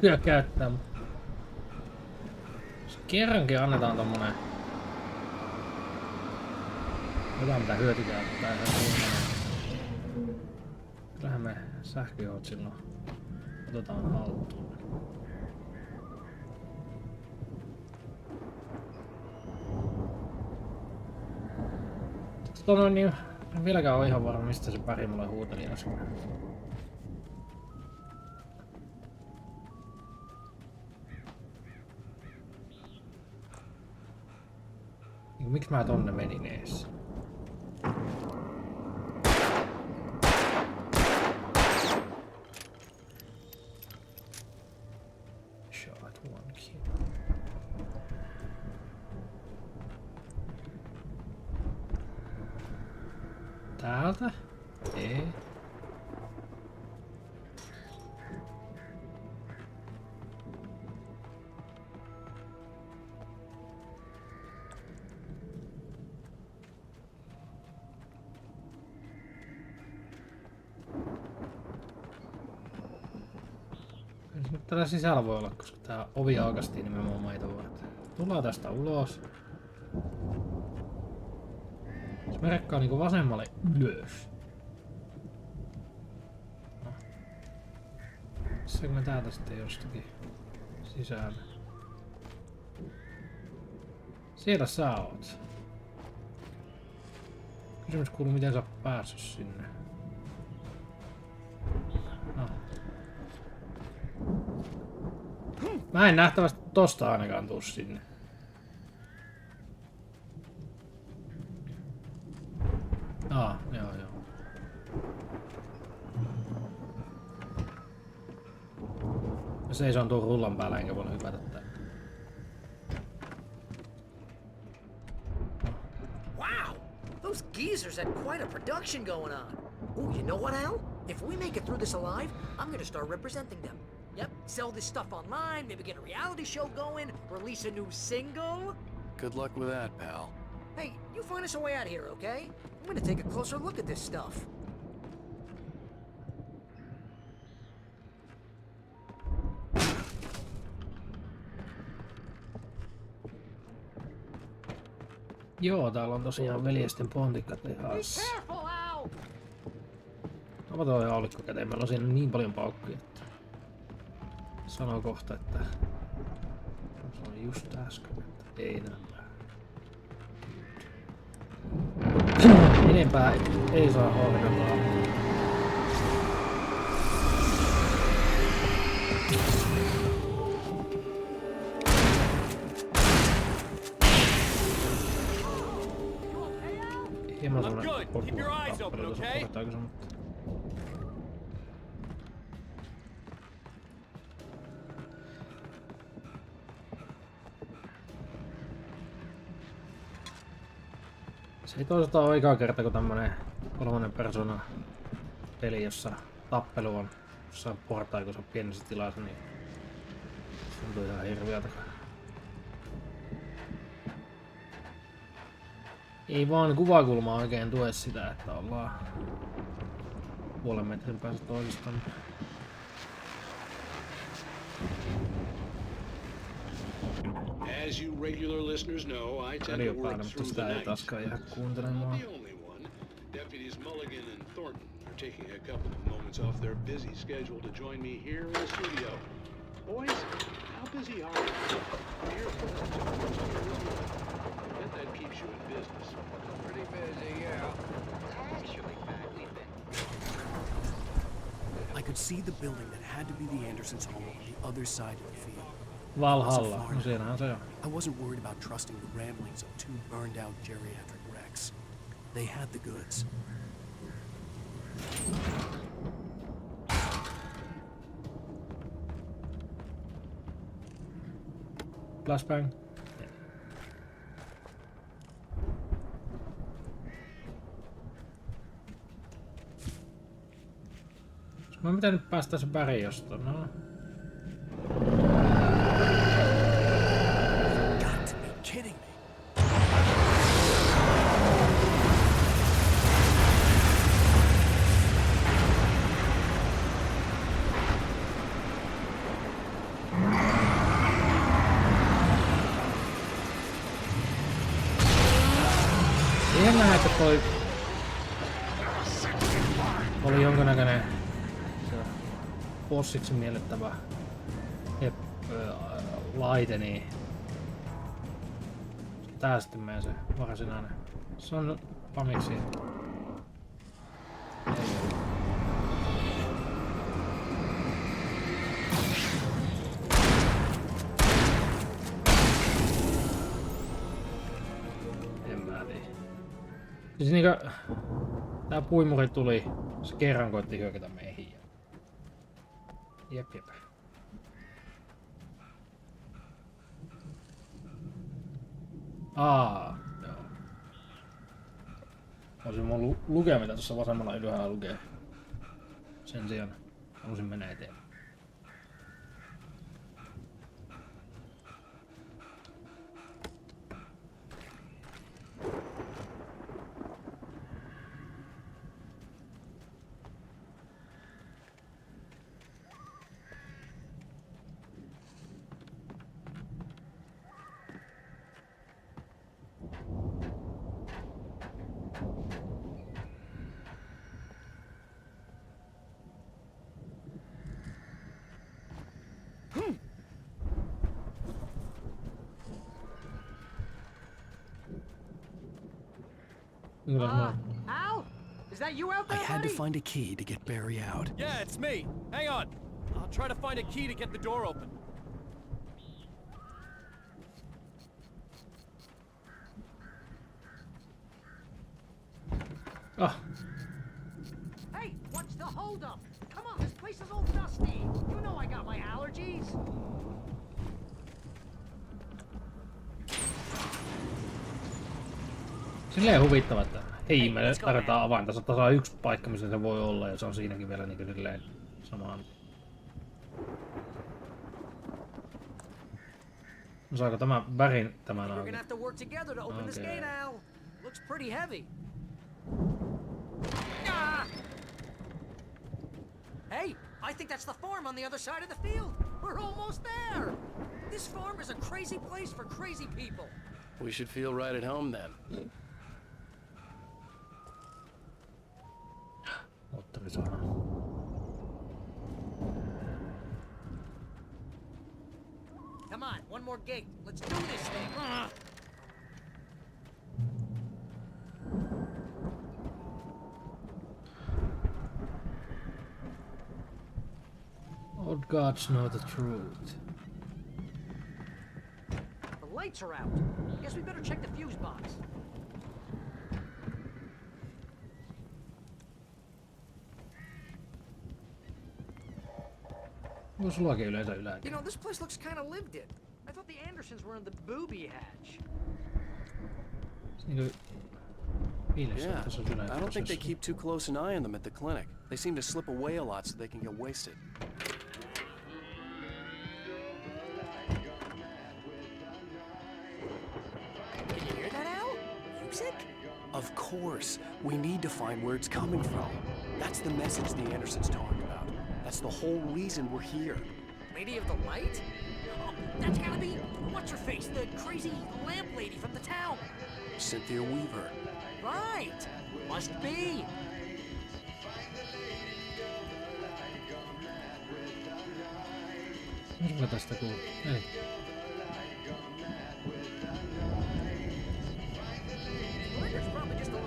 Kyllä käyttää, mutta jos kerrankin annetaan tommonen jotain mitä hyötykäyttää ihan niin kyllähän me sähköjohot silloin otetaan haltuun. Niin, en vieläkään ole ihan varma mistä se Barry mulle huuteli äsken. Miksi mä tonne menin ees? Shot one kill. Täältä? Ei. Täällä sisällä voi olla, koska tää ovi aukastiin nimenomaan meitä varten. Tullaan tästä ulos. Se merekka on niinku vasemmalle ylös. No. Missäkö me täältä sitten jostakin sisällä? Siellä sä oot. Kysymys kuuluu, miten sä oot päässyt sinne. No. Mä en nähtävästi tosta ainakaan tuu sinne. Joo. Mä seison tuon rullan päällä enkä voi hypätä tänne.
Wow! Those geezers had quite a production going on. Ooh, you know what, Al? If we make it through this alive, I'm gonna start representing them. Yep, sell this stuff online, maybe get a reality show going, release a new single.
Good luck with that, pal.
Hey, you find us a way out of here, okay? I'm gonna take a closer look at this stuff.
Joo, täällä on tosiaan veljesten pontikka tehas. Ova toi haulikko käteen. Meillä on siinä niin paljon paukkuja, että sanoo kohta, että se on just äsken, että ei nämpää. Enempää ei saa hoidella. Hieman semmonen tappelu tuossa kohtaa, mutta... Se ei toisaalta ole eka kerta, kun tämmönen 3. persona peli, jossa tappelu on jossain portaikossa pienessä tilassa, niin se tuntuu ihan hirviöltä. Ei vaan kuvakulma oikein tue sitä, että ollaan puolen metrin päässä toisistaan.
As you regular listeners know, I tend to work through the night. Not the only one. Deputies Mulligan and Thornton are taking a couple of moments off their busy schedule to join me here in the studio. Boys, how busy are you? Here for the I bet that keeps you in business.
Pretty busy, yeah. Actually, Pat, we've been...
I could see the building that had to be the Andersons' home on the other side of the field.
Valhalla, no siinähän se on.
I wasn't worried about trusting the ramblings of 2 burned out geriatric wrecks. They had the goods.
Flashbang. Mä pitää nyt päästä se väri jostain, no. Siihen nähdään, että toi oli jonkinnäköinen bossiksi miellyttävä laite, niin tää sitten menee se varsinainen. Se on pamiksi. Siis niinkö tää puimuri tuli, se kerran koitti hyökätä meihin. Jep. Joo. Olisin mun lukea mitä tuossa vasemmalla ylhäällä lukee. Sen sijaan halusin mennä eteen.
Al? Is that you out there,
I had to
buddy?
find a key to get Barry out.
Yeah, it's me. Hang on. I'll try to find a key to get the door open.
Ah.
Hey, what's the holdup? Come on, this place is all dusty. You know I got my allergies.
Silleen huvittava, että hei, me tarvitaan avainta. Tässä on yksi paikka, missä se voi olla, ja se on siinäkin vielä niin silleen samaan. Saako tämä värin tämän auki?
Okay. Looks pretty heavy. Hey, I think that's the farm on the other side of the field. We're almost there. This farm is a crazy place for crazy people.
We should feel right at home then.
Moottorisana.
Come on, one more gate. Let's do this thing.
Old gods know the truth.
The lights are out. Guess we better check the fuse box.
Sullakin yleensä yläkin.
You know, this place looks kind of lived in. I thought the Andersons were in the booby hatch.
Yeah, I don't think they keep too close an eye on them at the clinic. They seem to slip away a lot so they can get wasted.
Did you hear that, Al? Music?
Of course. We need to find where it's coming from. That's the message the Andersons talked about. That's the whole reason we're here.
Lady of the Light? Oh, that's gotta be... What's-her-face? The crazy lamp lady from the town.
Cynthia Weaver.
Right. Must be.
Mitä tästä kuuluu? Ei.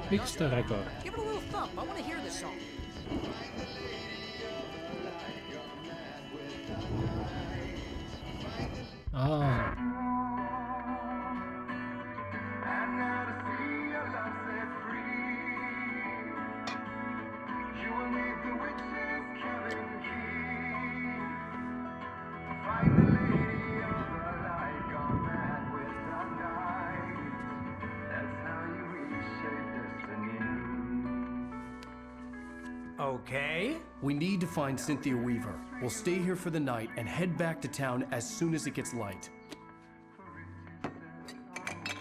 Fix the record.
Give it a little thump. I want to hear this song.
Ah.
Okay.
We need to find Cynthia Weaver. We'll stay here for the night and head back to town as soon as it gets light.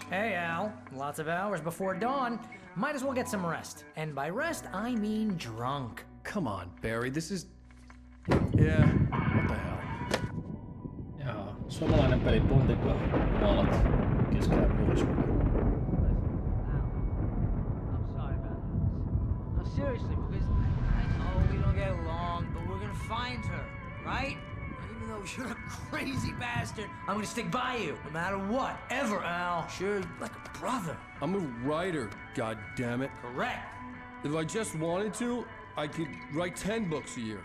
Hey, Al. Lots of hours before dawn. Might as well get some rest. And by rest, I mean drunk.
Come on, Barry. This is... Yeah, what the hell?
Jaa, suomalainen peli Pontikko maalat keskellä myrskylä.
Seriously, because I know we don't get along, but we're gonna find her, right? Even though you're a crazy bastard, I'm gonna stick by you, no matter what, ever, Al. Sure, like a brother.
I'm a writer, goddammit.
Correct.
If I just wanted to, I could write 10 books a year.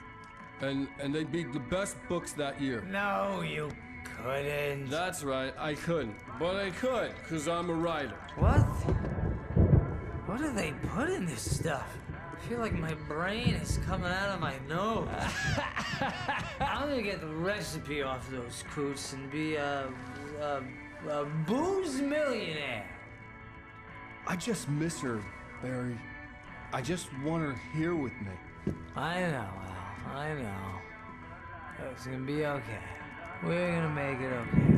And they'd be the best books that year.
No, you couldn't.
That's right, I couldn't. But I could, because I'm a writer.
What? What do they put in this stuff? I feel like my brain is coming out of my nose. I'm gonna get the recipe off those coots and be a booze millionaire.
I just miss her, Barry. I just want her here with me.
I know, Al. I know. It's gonna be okay. We're gonna make it okay.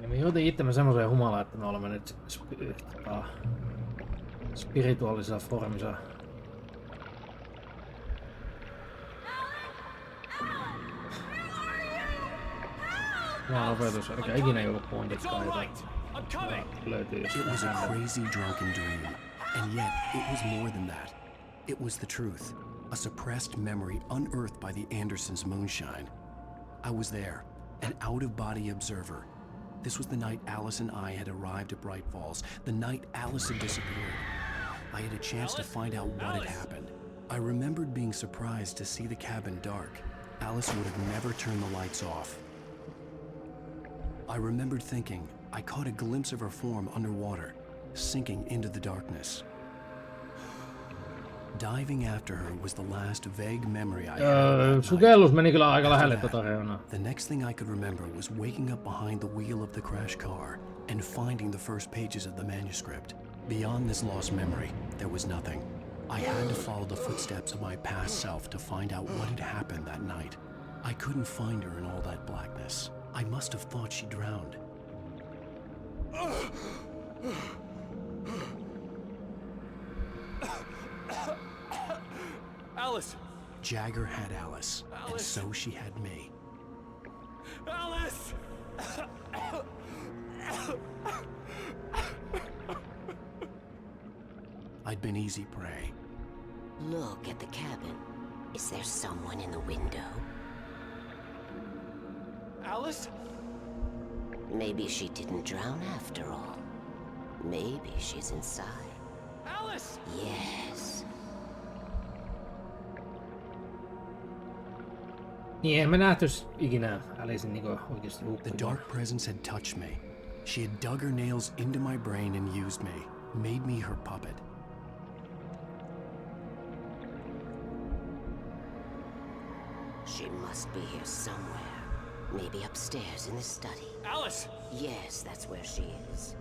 Ja me joutin itsemme semmoiseen humalaan, että me olemme nyt spirituaalisessa formissa. opetus, eikä ikinä joudu pointitkaan, löytyy
It was a crazy drunken dream, and yet it was more than that. It was the truth, a suppressed memory unearthed by the Andersons' moonshine. I was there, an out-of-body observer. This was the night Alice and I had arrived at Bright Falls, the night Alice had disappeared. I had a chance to find out what had happened. I remembered being surprised to see the cabin dark. Alice would have never turned the lights off. I remembered thinking I caught a glimpse of her form underwater, sinking into the darkness. Diving after her was the last vague memory I had.
Sukellus meni kyllä aika lähelle tota reunaa.
The next thing I could remember was waking up behind the wheel of the crash car and finding the first pages of the manuscript. Beyond this lost memory, there was nothing. I had to follow the footsteps of my past self to find out what had happened that night. I couldn't find her in all that blackness. I must have thought she drowned.
Alice!
Jagger had Alice, and so she had me.
Alice!
I'd been easy prey.
Look at the cabin. Is there someone in the window?
Alice?
Maybe she didn't drown after all. Maybe she's inside.
Alice!
Yes.
Niin eihän me nähty ikinä Alicen niinku oikeesti
The dark presence had touched me. She had dug her nails into my brain and used me, made me her puppet.
She must be here somewhere. Maybe upstairs in the study.
Alice!
Yes, that's where she is.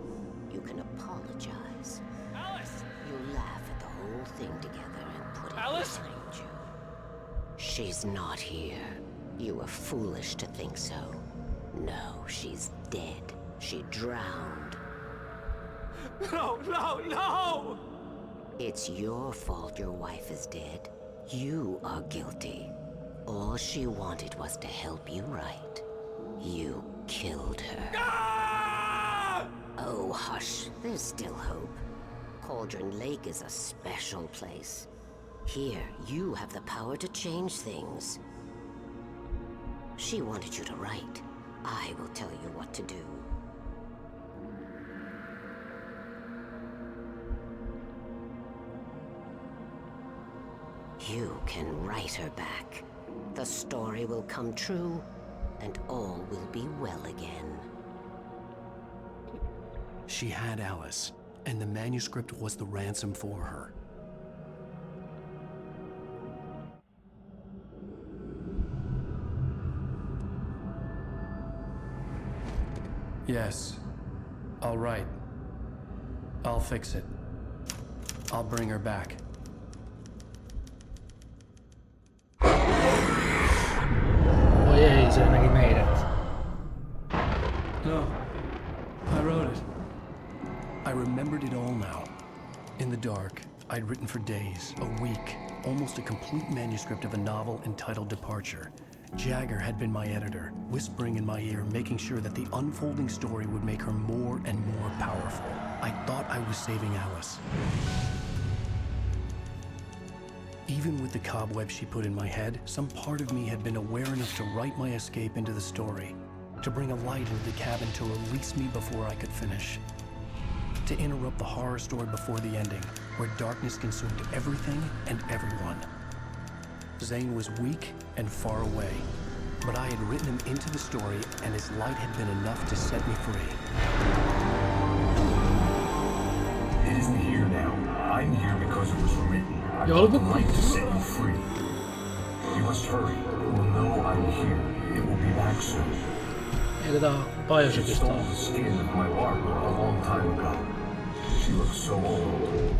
You can apologize.
Alice!
You laugh at the whole thing together and put it
Alice!
behind you. She's not here. You were foolish to think so. No, she's dead. She drowned.
No, no, no!
It's your fault your wife is dead. You are guilty. All she wanted was to help you right. You killed her.
Ah!
Oh, hush. There's still hope. Cauldron Lake is a special place. Here, you have the power to change things. She wanted you to write. I will tell you what to do. You can write her back. The story will come true, and all will be well again.
She had Alice, and the manuscript was the ransom for her.
Yes. All right. I'll fix it. I'll bring her back.
Oi ei, se näki meidät.
No. I wrote it.
I remembered it all now. In the dark, I'd written for days, a week, almost a complete manuscript of a novel entitled Departure. Jagger had been my editor, whispering in my ear, making sure that the unfolding story would make her more and more powerful. I thought I was saving Alice. Even with the cobweb she put in my head, some part of me had been aware enough to write my escape into the story, to bring a light into the cabin to release me before I could finish, to interrupt the horror story before the ending, where darkness consumed everything and everyone. Zane was weak and far away, but I had written him into the story, and his light had been enough to set me free.
It isn't here now. I'm here because it was written. I got the light to set you free. You must hurry. It will know I'm here. It will be back soon.
Eikö tää
She stole the skin of my Barbara a long time ago. She looks so old.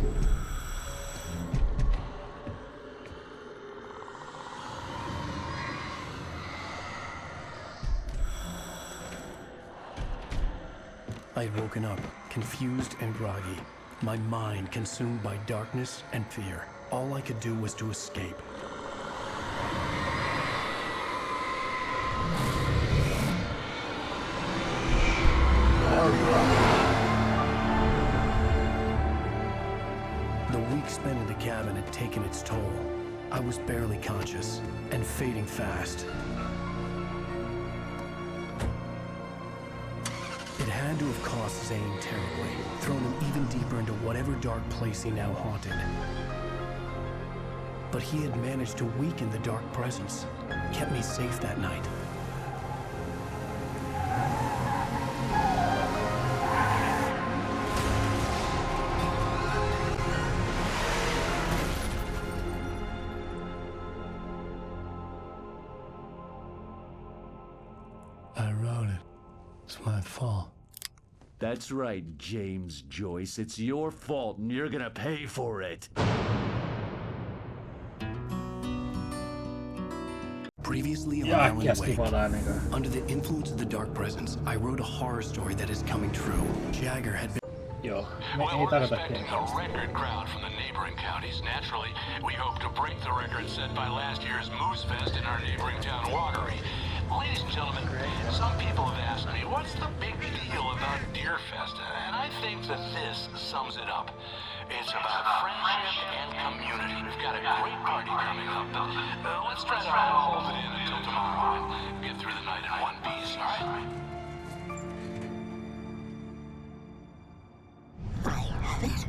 I had woken up, confused and groggy, my mind consumed by darkness and fear. All I could do was to escape. The week spent in the cabin had taken its toll. I was barely conscious and fading fast. It had to have cost Zane terribly, thrown him even deeper into whatever dark place he now haunted. But he had managed to weaken the dark presence, kept me safe that night. I wrote it. It's my fault.
That's right, James Joyce. It's your fault, and you're gonna pay for it.
Previously on Alan Wake, under the influence of the dark presence, I wrote a horror story that is coming true. Jagger had been...
Joo,
Well, we're expecting a record crowd from the neighboring counties. Naturally, we hope to break the record set by last year's Moose Fest in our neighboring town, Watery. Ladies and gentlemen, some people have asked me, what's the big deal about Deer Fest? And I think that this sums it up. It's about friendship and community. We've got a great party coming up, but let's try to hold it in until tomorrow and get through the night in one piece, all right?
I have it.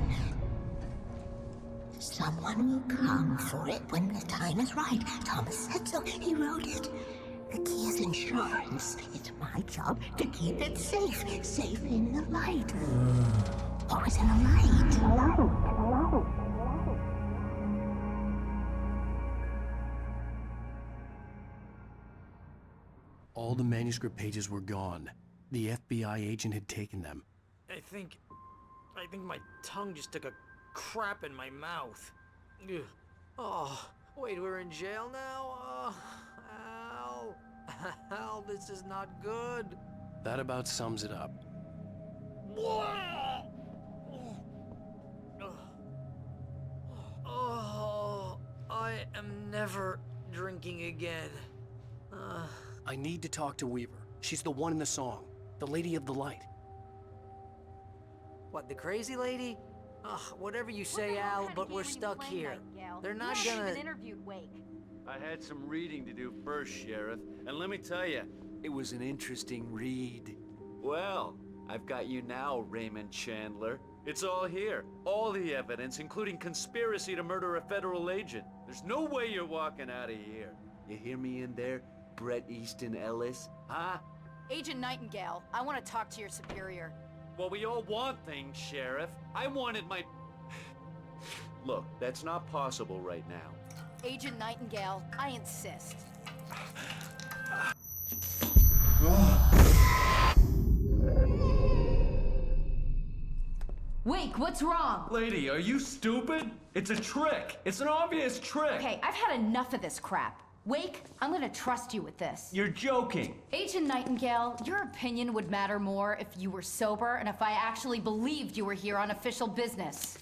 Someone will come for it when the time is right. Thomas said so. He wrote it. The key is insurance. It's my job to keep it safe. Safe in the light. Always in the light. Hello.
All the manuscript pages were gone. The FBI agent had taken them.
I think my tongue just took a crap in my mouth. Ugh. Oh, wait, we're in jail now? Al. Al, this is not good.
That about sums it up.
Oh, I am never drinking again.
I need to talk to Weaver. She's the one in the song. The Lady of the Light.
What, the crazy lady? Ugh, whatever you say, Al, but we're stuck here. They're not gonna...
interviewed Wake.
I had some reading to do first, Sheriff, and let me tell you, it was an interesting read. Well, I've got you now, Raymond Chandler. It's all here. All the evidence, including conspiracy to murder a federal agent. There's no way you're walking out of here. You hear me in there, Bret Easton Ellis? Huh?
Agent Nightingale, I want to talk to your superior.
Well, we all want things, Sheriff. I wanted my... Look, that's not possible right now.
Agent Nightingale, I insist. Wake, what's wrong?
Lady, are you stupid? It's a trick. It's an obvious trick.
Okay, I've had enough of this crap. Wake, I'm gonna trust you with this.
You're joking.
Agent Nightingale, your opinion would matter more if you were sober and if I actually believed you were here on official business.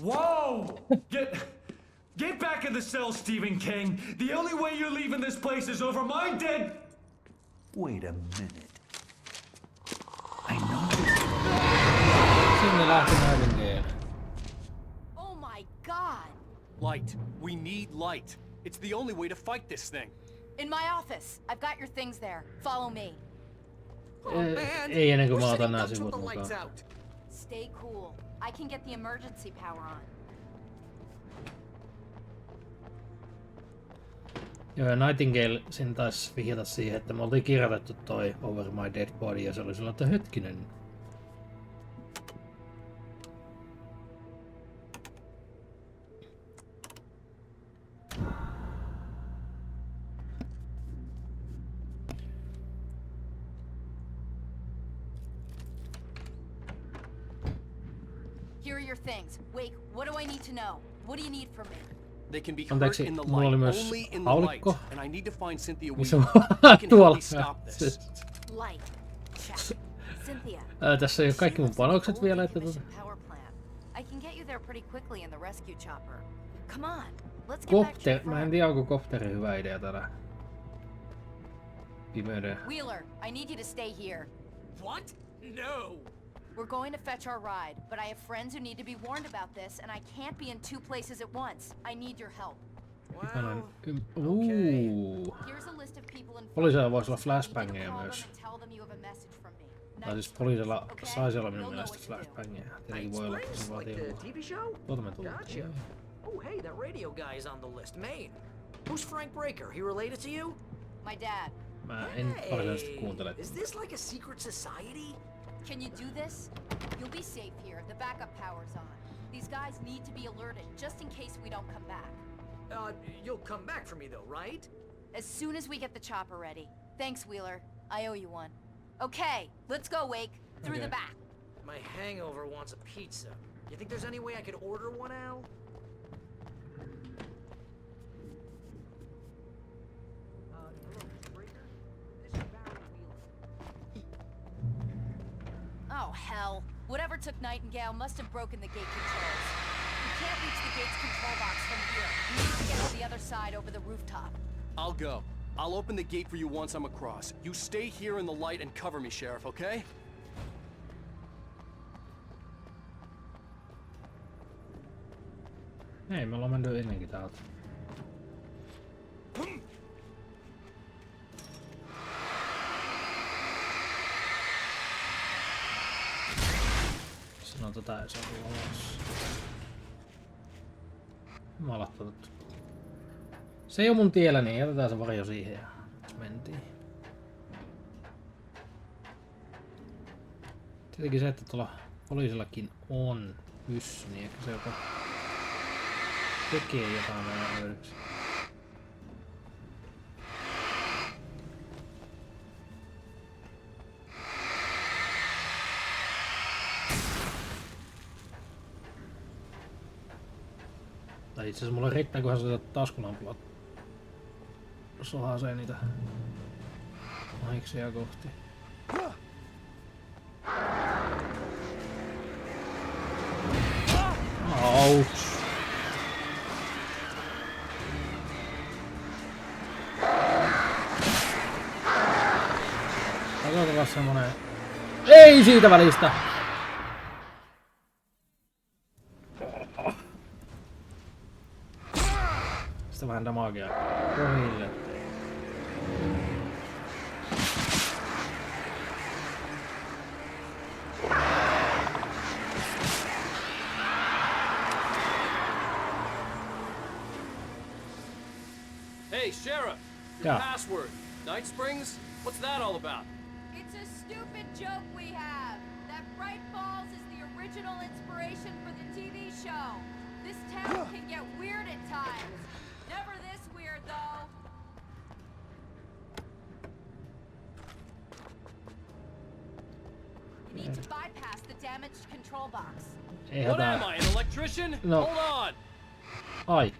Whoa! Get back in the cell, Stephen King. The only way you're leaving this place is over my dead... Wait a minute. I know
Sinne lähti Nightingale.
Oh my god!
Light. We need light. It's the only way to fight this thing.
In my office. I've got your things there. Follow me.
Ei ennen kuin mä otan nää sivut mukaan.
Stay cool. I can get the emergency power on.
Joo, ja Nightingale sen taisi vihjata siihen, että me oltiin kirjoitettu toi Over My Dead Body ja se oli sillä, että hetkinen.
Here are your things. Wake, what do I need to know? What do you need from me?
They can be hurt
Anteeksi,
in the
mulla oli
light,
myös
only in the light,
haulikko.
and I need to find Cynthia
Missä
Weaver.
mä
We can
tuolla.
help me stop this.
Light. Check. Cynthia.
Tässä ei ole kaikki mun panokset vielä, että
Power plant. I can get you there pretty quickly in the rescue chopper. Come on. Let's get back to your
Mä en tiedä, onko kopteri hyvä idea täällä pimeyden.
Wheeler, I need you to stay here.
What? No!
We're going to fetch our ride, but I have friends who need to be warned about this, and I can't be in 2 places at once. I need your help. Here's a list of people in
Poliisilla voisi olla flashbangeja myös. Tai siis poliisilla saisi olla minun mielestä flashbangeja. Tietenkin voi olla, että se vaatii joku. Tuolta me tultiin.
Oh, hey, that radio guy is on the list. Maine. Who's Frank Breaker? He related to you?
My dad.
Mä en varsinaisesti kuuntele.
Is this like a secret society?
Can you do this? You'll be safe here. The backup power's on. These guys need to be alerted, just in case we don't come back.
You'll come back for me though, right?
As soon as we get the chopper ready. Thanks, Wheeler. I owe you one. Okay, let's go, Wake. Through the back.
My hangover wants a pizza. You think there's any way I could order one, Al?
Oh, hell. Whatever took Nightingale must have broken the gate controls. We can't reach the gate's control box from here. We need to get to the other side over the rooftop.
I'll go. I'll open the gate for you once I'm across. You stay here in the light and cover me, Sheriff, okay?
Hei, me ollaan mennyt ennenkin täältä. No tota ei saa tulla ulos. Jumalauta. Se ei oo mun tiellä, niin jätetään se varjo siihen ja mentiin. Tietenkin se, että tuolla poliisillakin on pyssy, niin ehkä se joko tekee jotain meidän hyödyksi. Tai itse asiassa mulla riittää, kunhan se taskulampulla sohaasee niitä mahiksia kohti. Ouch! Taitaa semmonen... Ei siitä välistä! Sitä vähän damagea pohjille.
Hey, Sheriff! Your password. Night Springs? What's that all about?
It's a stupid joke we have. That Bright Falls is the original inspiration for the TV show. This town can get weird at times. Never this weird, though. You need to bypass the damaged control box.
What am I, an electrician?
No.
Hold on.
Ai.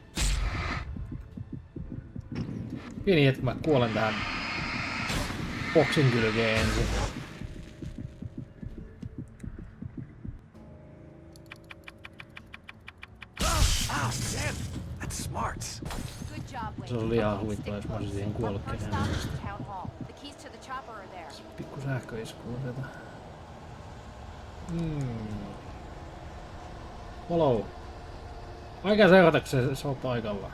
Pieni hetki, mä kuolen tähän boksin kylkeen ensin. Se on liian huvittavaa, jos mä olisin siihen kuollutkin. Pikku sähköisku sieltä. Follow. Vaikea seurata, kun se on paikalla.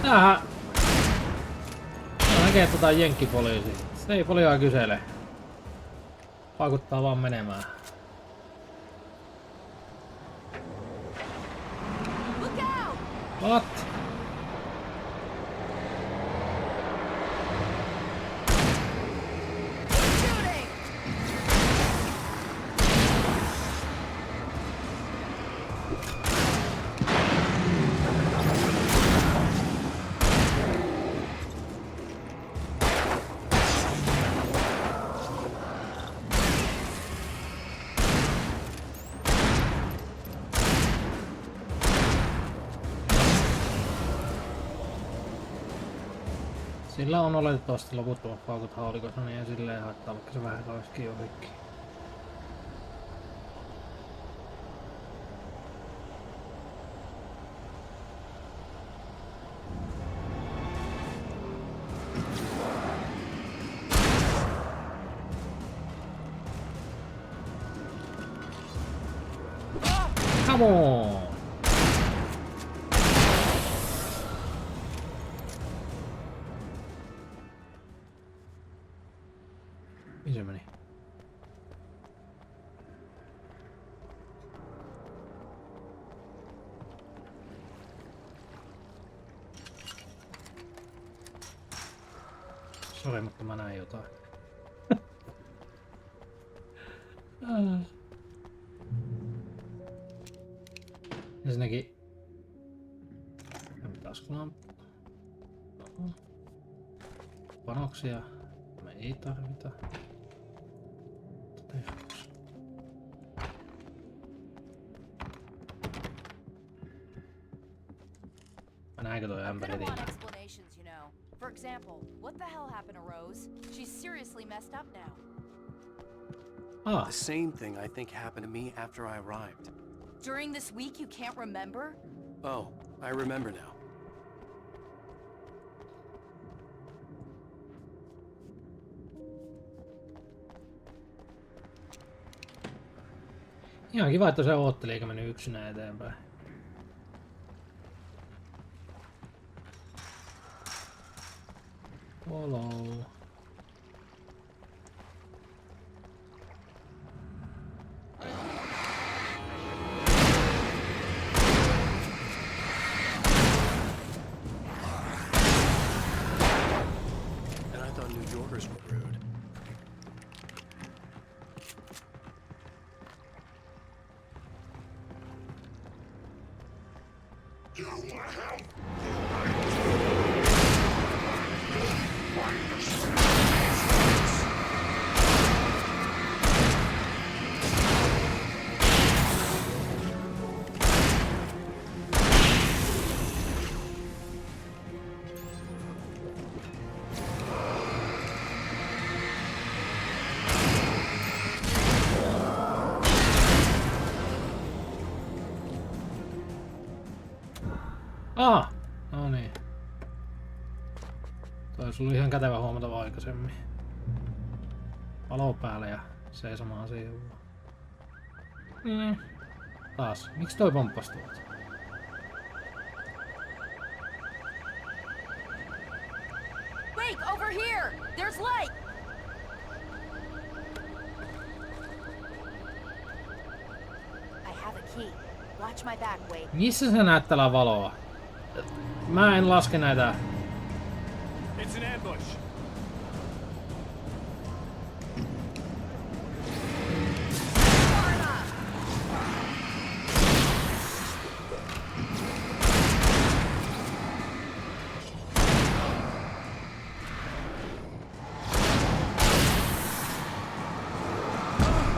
Tämähän... Tää näkee tota jenkkipoliisi. Se ei poliaa kysele. Paikuttaa vaan menemään. What? Sillä on oletettavasti loputtomat paukut haulikossa, niin ei silleen haittaa, vaikka se vähän roiskii ohikin. Come on! Mihin se meni? Sori, mutta mä näin jotain. Ensinnäkin taskulamppu. Panoksia me ei tarvita. Terveys. Mä näinkö toi ämpäri?
Explanations, you know. For example, what the hell happened to Rose? She's seriously messed up now.
The same thing I think happened to me after I arrived.
During this week, you can't remember?
Oh, I remember now.
Ihan kiva, että se ootteli eikä mennyt yksinään eteenpäin. Follow.
And I thought New Yorkers were rude.
No niin. Toi olisi ollut ihan kätevä huomata aikaisemmin. Valo päälle ja seisomaan siihen vaan. Taas. Miksi toi pomppasi tuolta?
Wait, over here! There's light! I have a key. Watch my back, Wade.
Missä sä näet tällä valoa? Mä en laske näitä.
It's an ambush.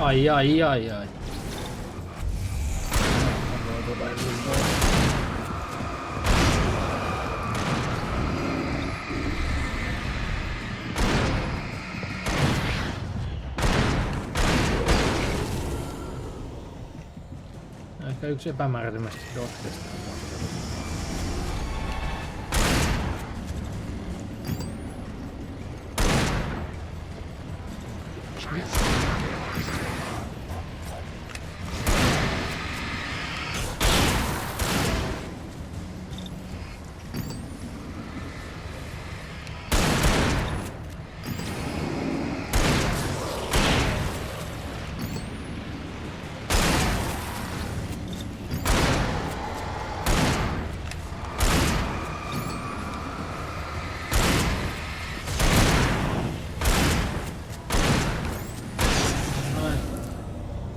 Ai. Ehkä yksi epämäärättömästi dodgesta.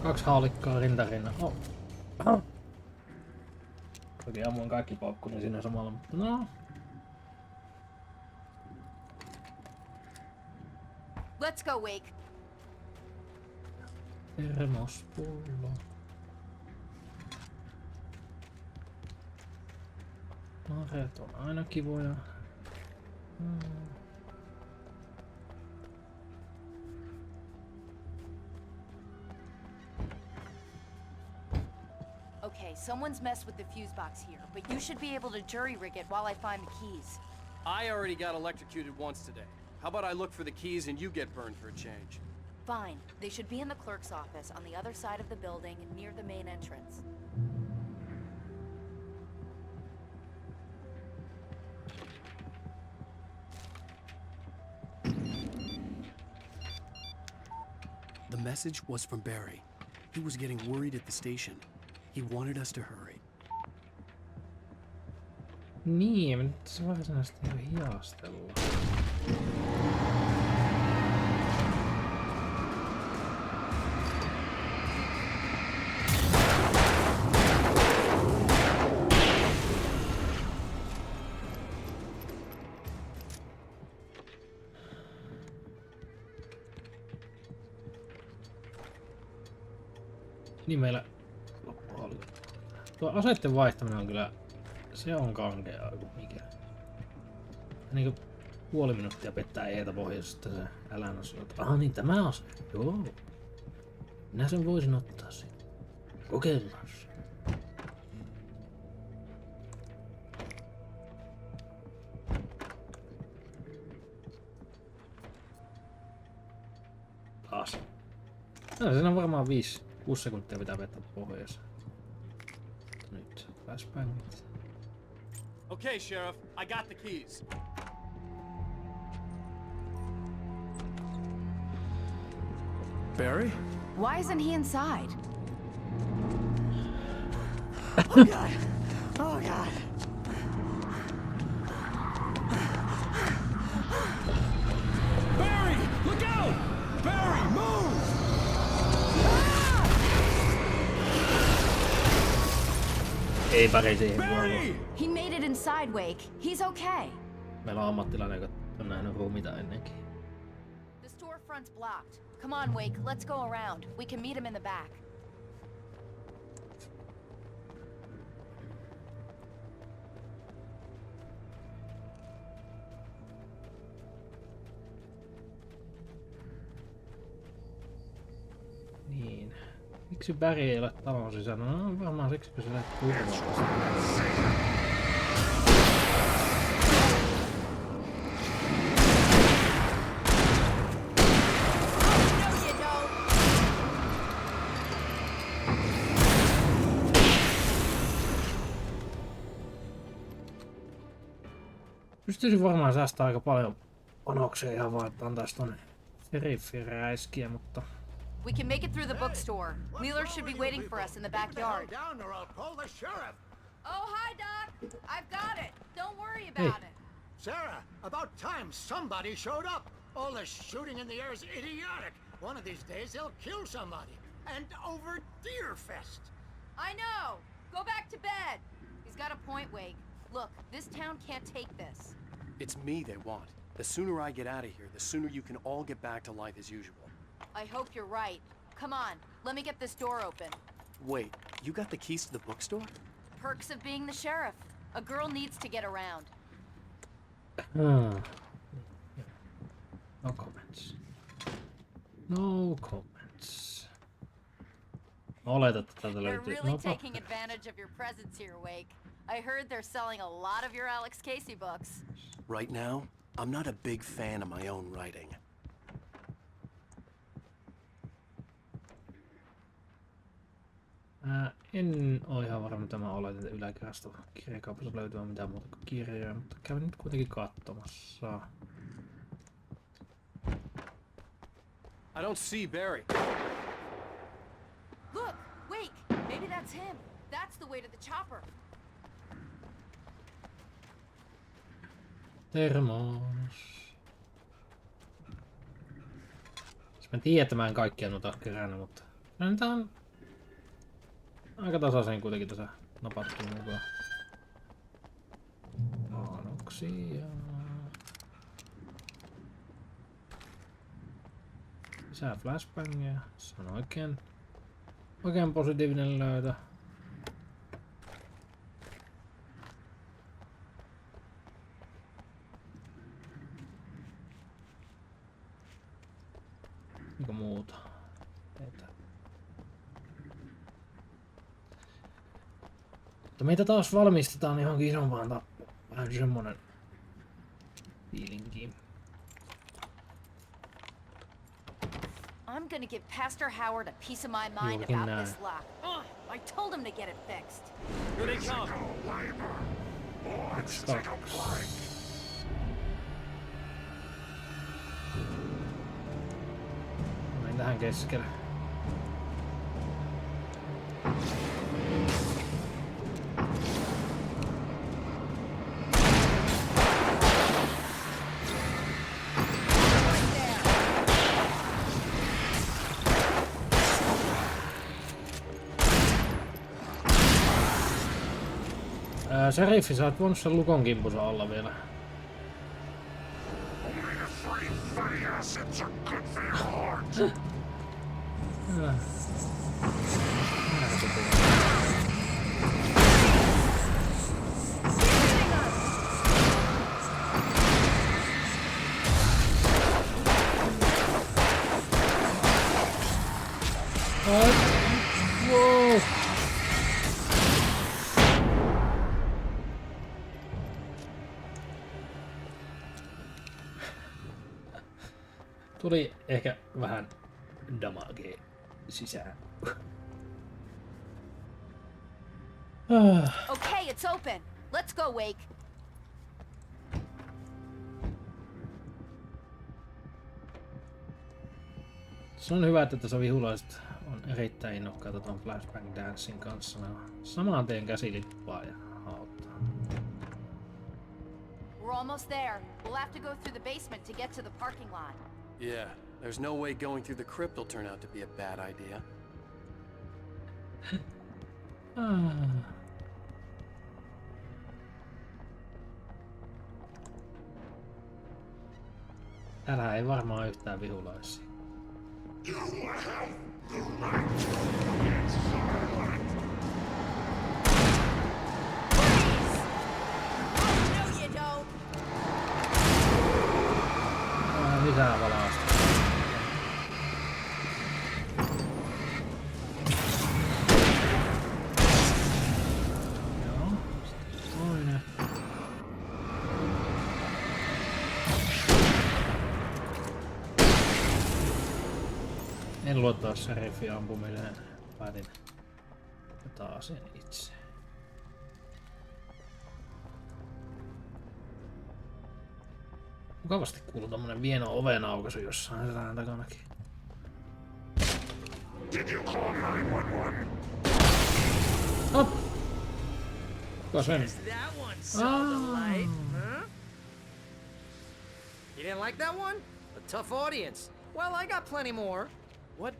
Kaksi haulikkoa rintarinnan. Toki ammuin kaikki paukkuni siinä samalla, mutta no.
Let's go, Wake.
Termospullo. Nareet on aina kivoja.
Okay, someone's messed with the fuse box here, but you should be able to jury rig it while I find the keys.
I already got electrocuted once today. How about I look for the keys and you get burned for a change?
Fine. They should be in the clerk's office on the other side of the building near the main entrance.
The message was from Barry. He was getting worried at the station. He wanted us to hurry.
Niin, mutta se varsinaisesti hiastelua. Niin meillä loppu. Tuo aseitten vaihtaminen on kyllä, se on kankeaa kuin mikä. Niinku puoli minuuttia pettää eetä pohjasta se älän osio. Niin tämä ase. Joo. Minä sen voisin ottaa sen. Kokeillaan. Taas. No, siinä on varmaan 5-6 sekuntia pitää vetää pohjassa. Nyt flashbangit.
Okay, Sheriff, I got the keys.
Barry?
Why isn't he inside?
Oh God! Oh God!
Barry! Look out! Barry, move!
Ei Barry siihen
Barry!
He made it inside, Wake. He's okay.
Meillä on ammattilainen, joka on nähnyt ruumiita ennenkin.
The storefront's blocked. Come on, Wake. Let's go around. We can meet him in the back.
Niin. Miksi Barry ei ole talon sisällä? No varmaan siksi, kun se lähti turvaan. Pystyisin varmaan säästää aika paljon panoksia ihan vaan, että antaisi tonne sheriffin räiskiä, mutta...
We can make it through the bookstore. Wheeler should be waiting for us in the backyard.
Down or I'll call the sheriff.
Oh, hi, Doc. I've got it. Don't worry about it.
Sarah, about time somebody showed up. All this shooting in the air is idiotic. One of these days they'll kill somebody. And over Deerfest.
I know. Go back to bed. He's got a point, Wake. Look, this town can't take this.
It's me they want. The sooner I get out of here, the sooner you can all get back to life as usual.
I hope you're right. Come on, let me get this door open.
Wait, you got the keys to the bookstore?
Perks of being the sheriff. A girl needs to get around.
No comments. No comments. Oletat, että täältä
They're
löytyy...
really
No,
taking advantage of your presence here, Wake. I heard they're selling a lot of your Alex Casey books.
Right now, I'm not a big fan of my own writing.
En ole ihan varma, mitä mä oletin, että yläkerrasta kirjakaupassa löytyy mitään muuta kuin kirjoja, mutta kävin nyt kuitenkin katsomassa.
I don't see Barry.
Look, Wake, maybe that's him. That's the way to the chopper.
Termos. Siis mä tiedän, että mä en kaikkia noita kerännyt, mutta nyt on aika tasaisen kuitenkin tässä napattu mukaan. Panoksia. Lisää flashbangia. Se on oikein positiivinen löytö. Mikä muuta? Mutta meitä taas valmistetaan johonkin isompaan tappoon. Vähän semmonen fiilinki.
I'm gonna give Pastor Howard a piece of my mind
Juurikin
about
näin.
this lock. Ugh, I told him to get it fixed.
Here they come.
Yksi, kaksi. Menen tähän keskelle. Seriffi, sä oot voinut sen lukon kimpussa olla vielä. Hyvä. Wow. Tuli ehkä vähän damagea sisään.
Okay, it's open. Let's go, Wake.
Se on hyvä, että tässä vihulaiset on erittäin innokkaita tuon Flashbang Dancein kanssa. Ne on saman tien käsilippaa ja hauttaa.
We're almost there. We'll have to go through the basement to get to the parking lot.
Yeah, there's no way going through the crypt will turn out to be a bad idea.
Täällä ei varmaan yhtään vihulaisia. Lisää valausta. Joo, sitten toinen. En luottaa seriffiä ampumiseen. Päätin ottaa sen itse. Mukavasti kuuluu tommonen vieno oven aukaisu jossain selän takanakin.
Did you call 911?
Op! Kuka sen?
That one saw the light, huh? You didn't like that one? A tough audience. Well, I got plenty more.
What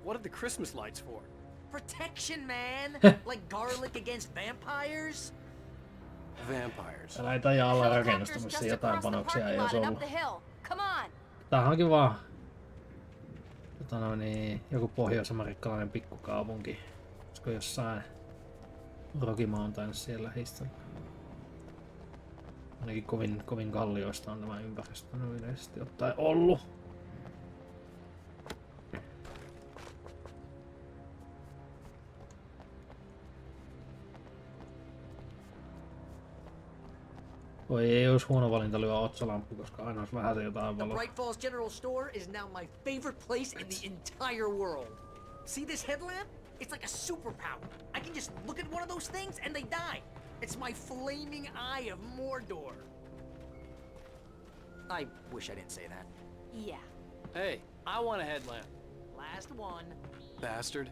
are the Christmas lights for?
Protection, man. Like garlic against vampires.
Vampires.
Täällä ei tajaa olla rakennustamassa jotain panoksia ei ois ollut.
Come on.
Tämähän onkin vaan joku pohjois-amerikkalainen pikkukaupunki. Olisiko jossain Rocky Mountains siellä lähistöllä. Ainakin kovin kallioista on tämä ympäristö yleisesti ottaen ollut. Voi ei olisi huono valinta lyödä otsalamppu, koska aina olisi vähän se jotain valoa.
The Bright Falls General Store is now my favorite place in the entire world. See this headlamp? It's like a superpower. I can just look at one of those things and they die. It's my flaming eye of Mordor. I wish I didn't say that.
Yeah.
Hey, I want a headlamp.
Last one.
Bastard.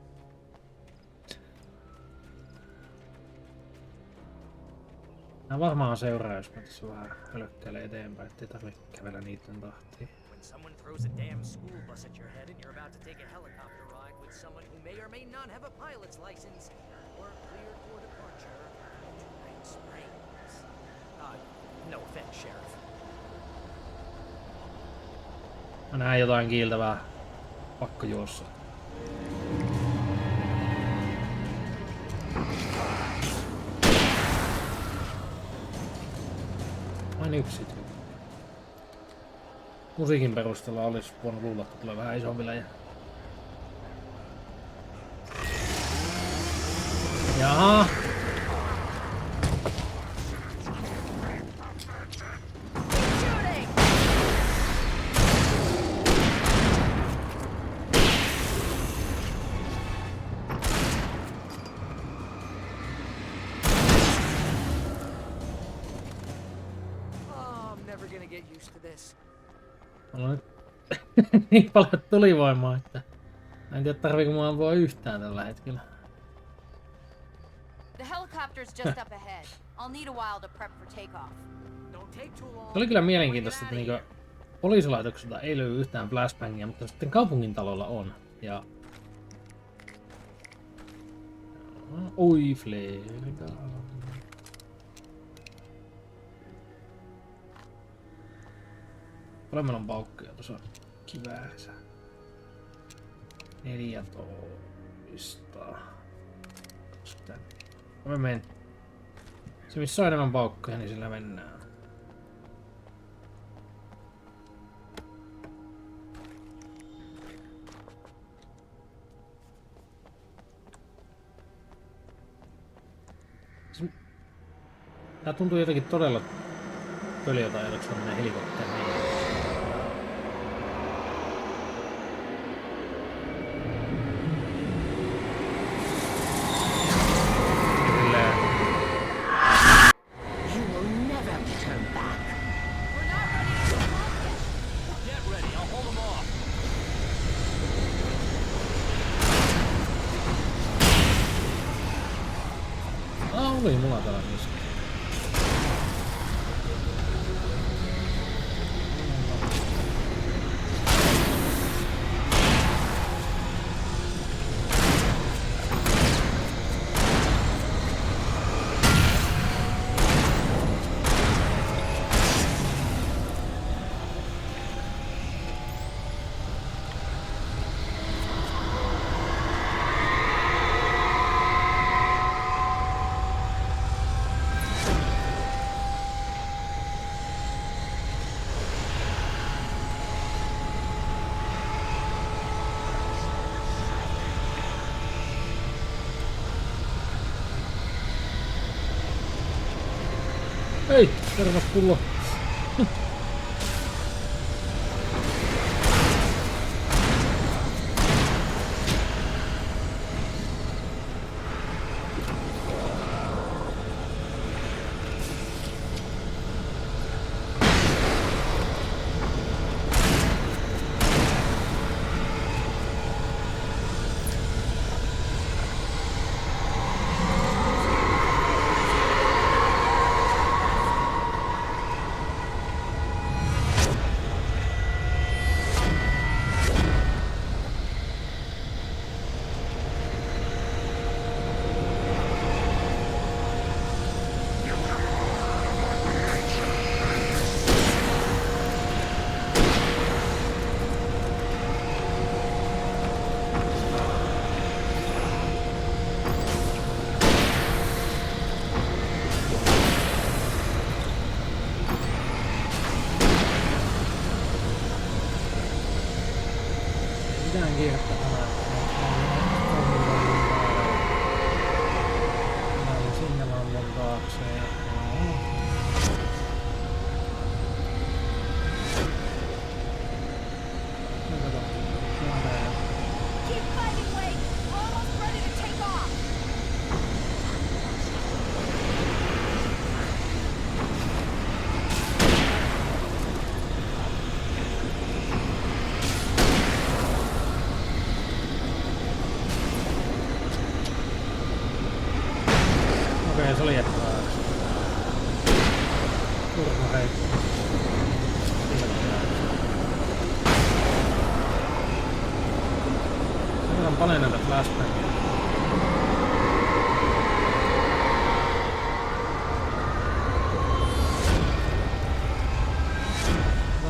Nää varmaan seuraa, jos mä tässä vähän hölkkäilen eteenpäin, ettei tarvitse kävellä niitten tahtiin.
When someone throws a damn school bus at your head and you're about to take a helicopter ride with someone who may or may not have a pilot's license or cleared for departure to Night Springs. No offense, Sheriff.
Mä näen jotain kiiltävää. Pakko juossa. Vain yksi tyyppi. Musiikin perusteella olisi voinut luulla, että tulee vähän isompi läjä. Jaha.
this.
Mulla on nyt niin paljon tulivoimaa, että mä en tiedä tarviiko mua ampua yhtään tällä hetkellä.
The helicopter's just up ahead. I'll need a while to prep for takeoff.
Don't take too long.
Se oli kyllä mielenkiintoista, että niinku poliisilaitokselta ei löydy yhtään flashbangia, mutta sitten kaupungintalolla on. Ja... Oi, flare. Paljon meillä on paukkuja tuossa kiväärissä. 14. Sitten me menen. Se missä on enemmän paukkuja, niin sillä mennään. Tää tuntuu jotenkin todella pöliöltä ajatuksi tämmönen helikopteri. Oli mulla täällä niissä. Ei, tervas pullo. Se oli jättävää. Turha heikko. Sen verran paljon näitä flashbackia.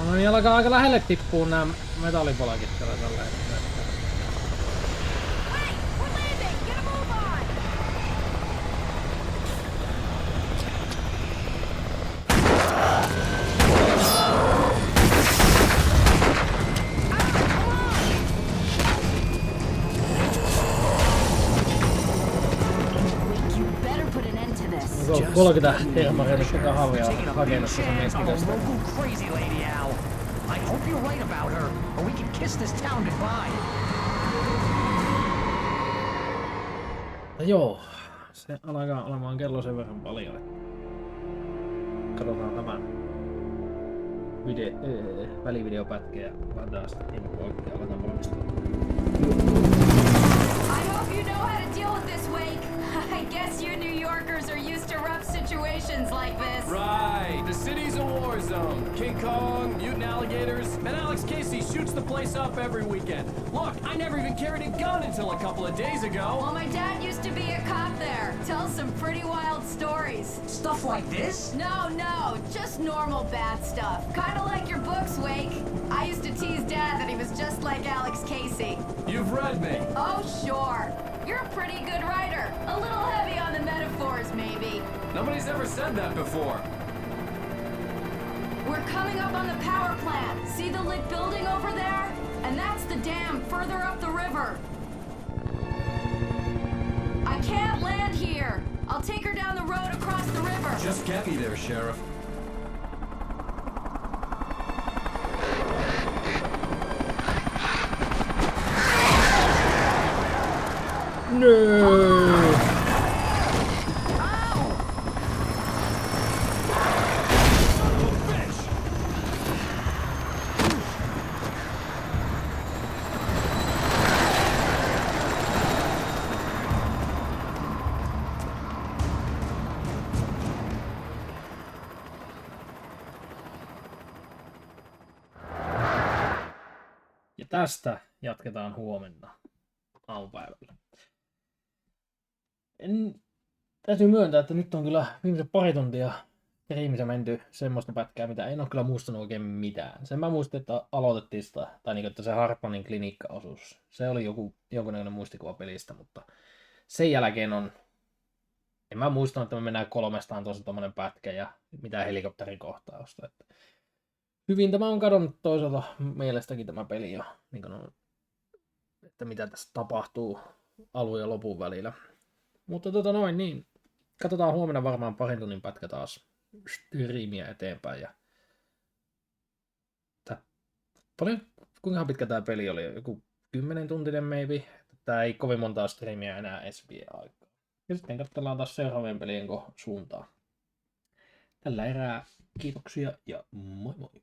No niin, alkaa aika lähelle tippuu nämä metallipalakit tällä hetkellä. Polkita Hermaria nyt kahvia hakenut tuossa Meksikasta.
I hope you're right about her, or we can kiss this town goodbye.
Joo, se alkaa olemaan kello sen verran paljon. Katsotaan tämä välivideopätkiä, vaan taas poikkeaa, aletaan valmistua.
I hope you know how to deal with this, Wake. I guess you New Yorkers are used to rough situations like this.
Right, the city's a war zone. King Kong, mutant alligators, and Alex Casey shoots the place up every weekend. Look, I never even carried a gun until a couple of days ago.
Well, my dad used to be a cop there. Tells some pretty wild stories.
Stuff like this?
No, just normal bad stuff. Kinda like your books, Wake. I used to tease Dad that he was just like Alex Casey.
You've read me.
Oh, sure. You're a pretty good writer. A little heavy on the metaphors, maybe.
Nobody's ever said that before.
We're coming up on the power plant. See the lit building over there? And that's the dam further up the river. I can't land here. I'll take her down the road across the river.
Just get me there, Sheriff.
No. Ja tästä jatketaan huomenna aamupäivällä. Täytyy myöntää, että nyt on kyllä viimeiset pari tuntia striimissä menty semmoista pätkää, mitä en ole kyllä muistanut oikein mitään. Sen mä muistin, että aloitettiin sitä, tai niin, että se Hartmanin klinikkaosuus, se oli jonkunnäköinen muistikuva pelistä, mutta sen jälkeen en mä muistanut, että me mennään 300 tosi tommonen pätkä ja mitään helikopterikohtausta. Että hyvin tämä on kadonnut toisaalta mielestäkin tämä peli jo, niin että mitä tässä tapahtuu alun ja lopun välillä. Mutta niin. Katsotaan huomenna varmaan parin tunnin pätkä taas striimiä eteenpäin. Ja kuinka pitkä tämä peli oli? Joku 10 tuntinen maybe. Tää ei kovin montaa striimiä enää edes vie aikaa. Ja sitten katsellaan taas seuraavien pelien suuntaan. Tällä erää kiitoksia ja moi moi!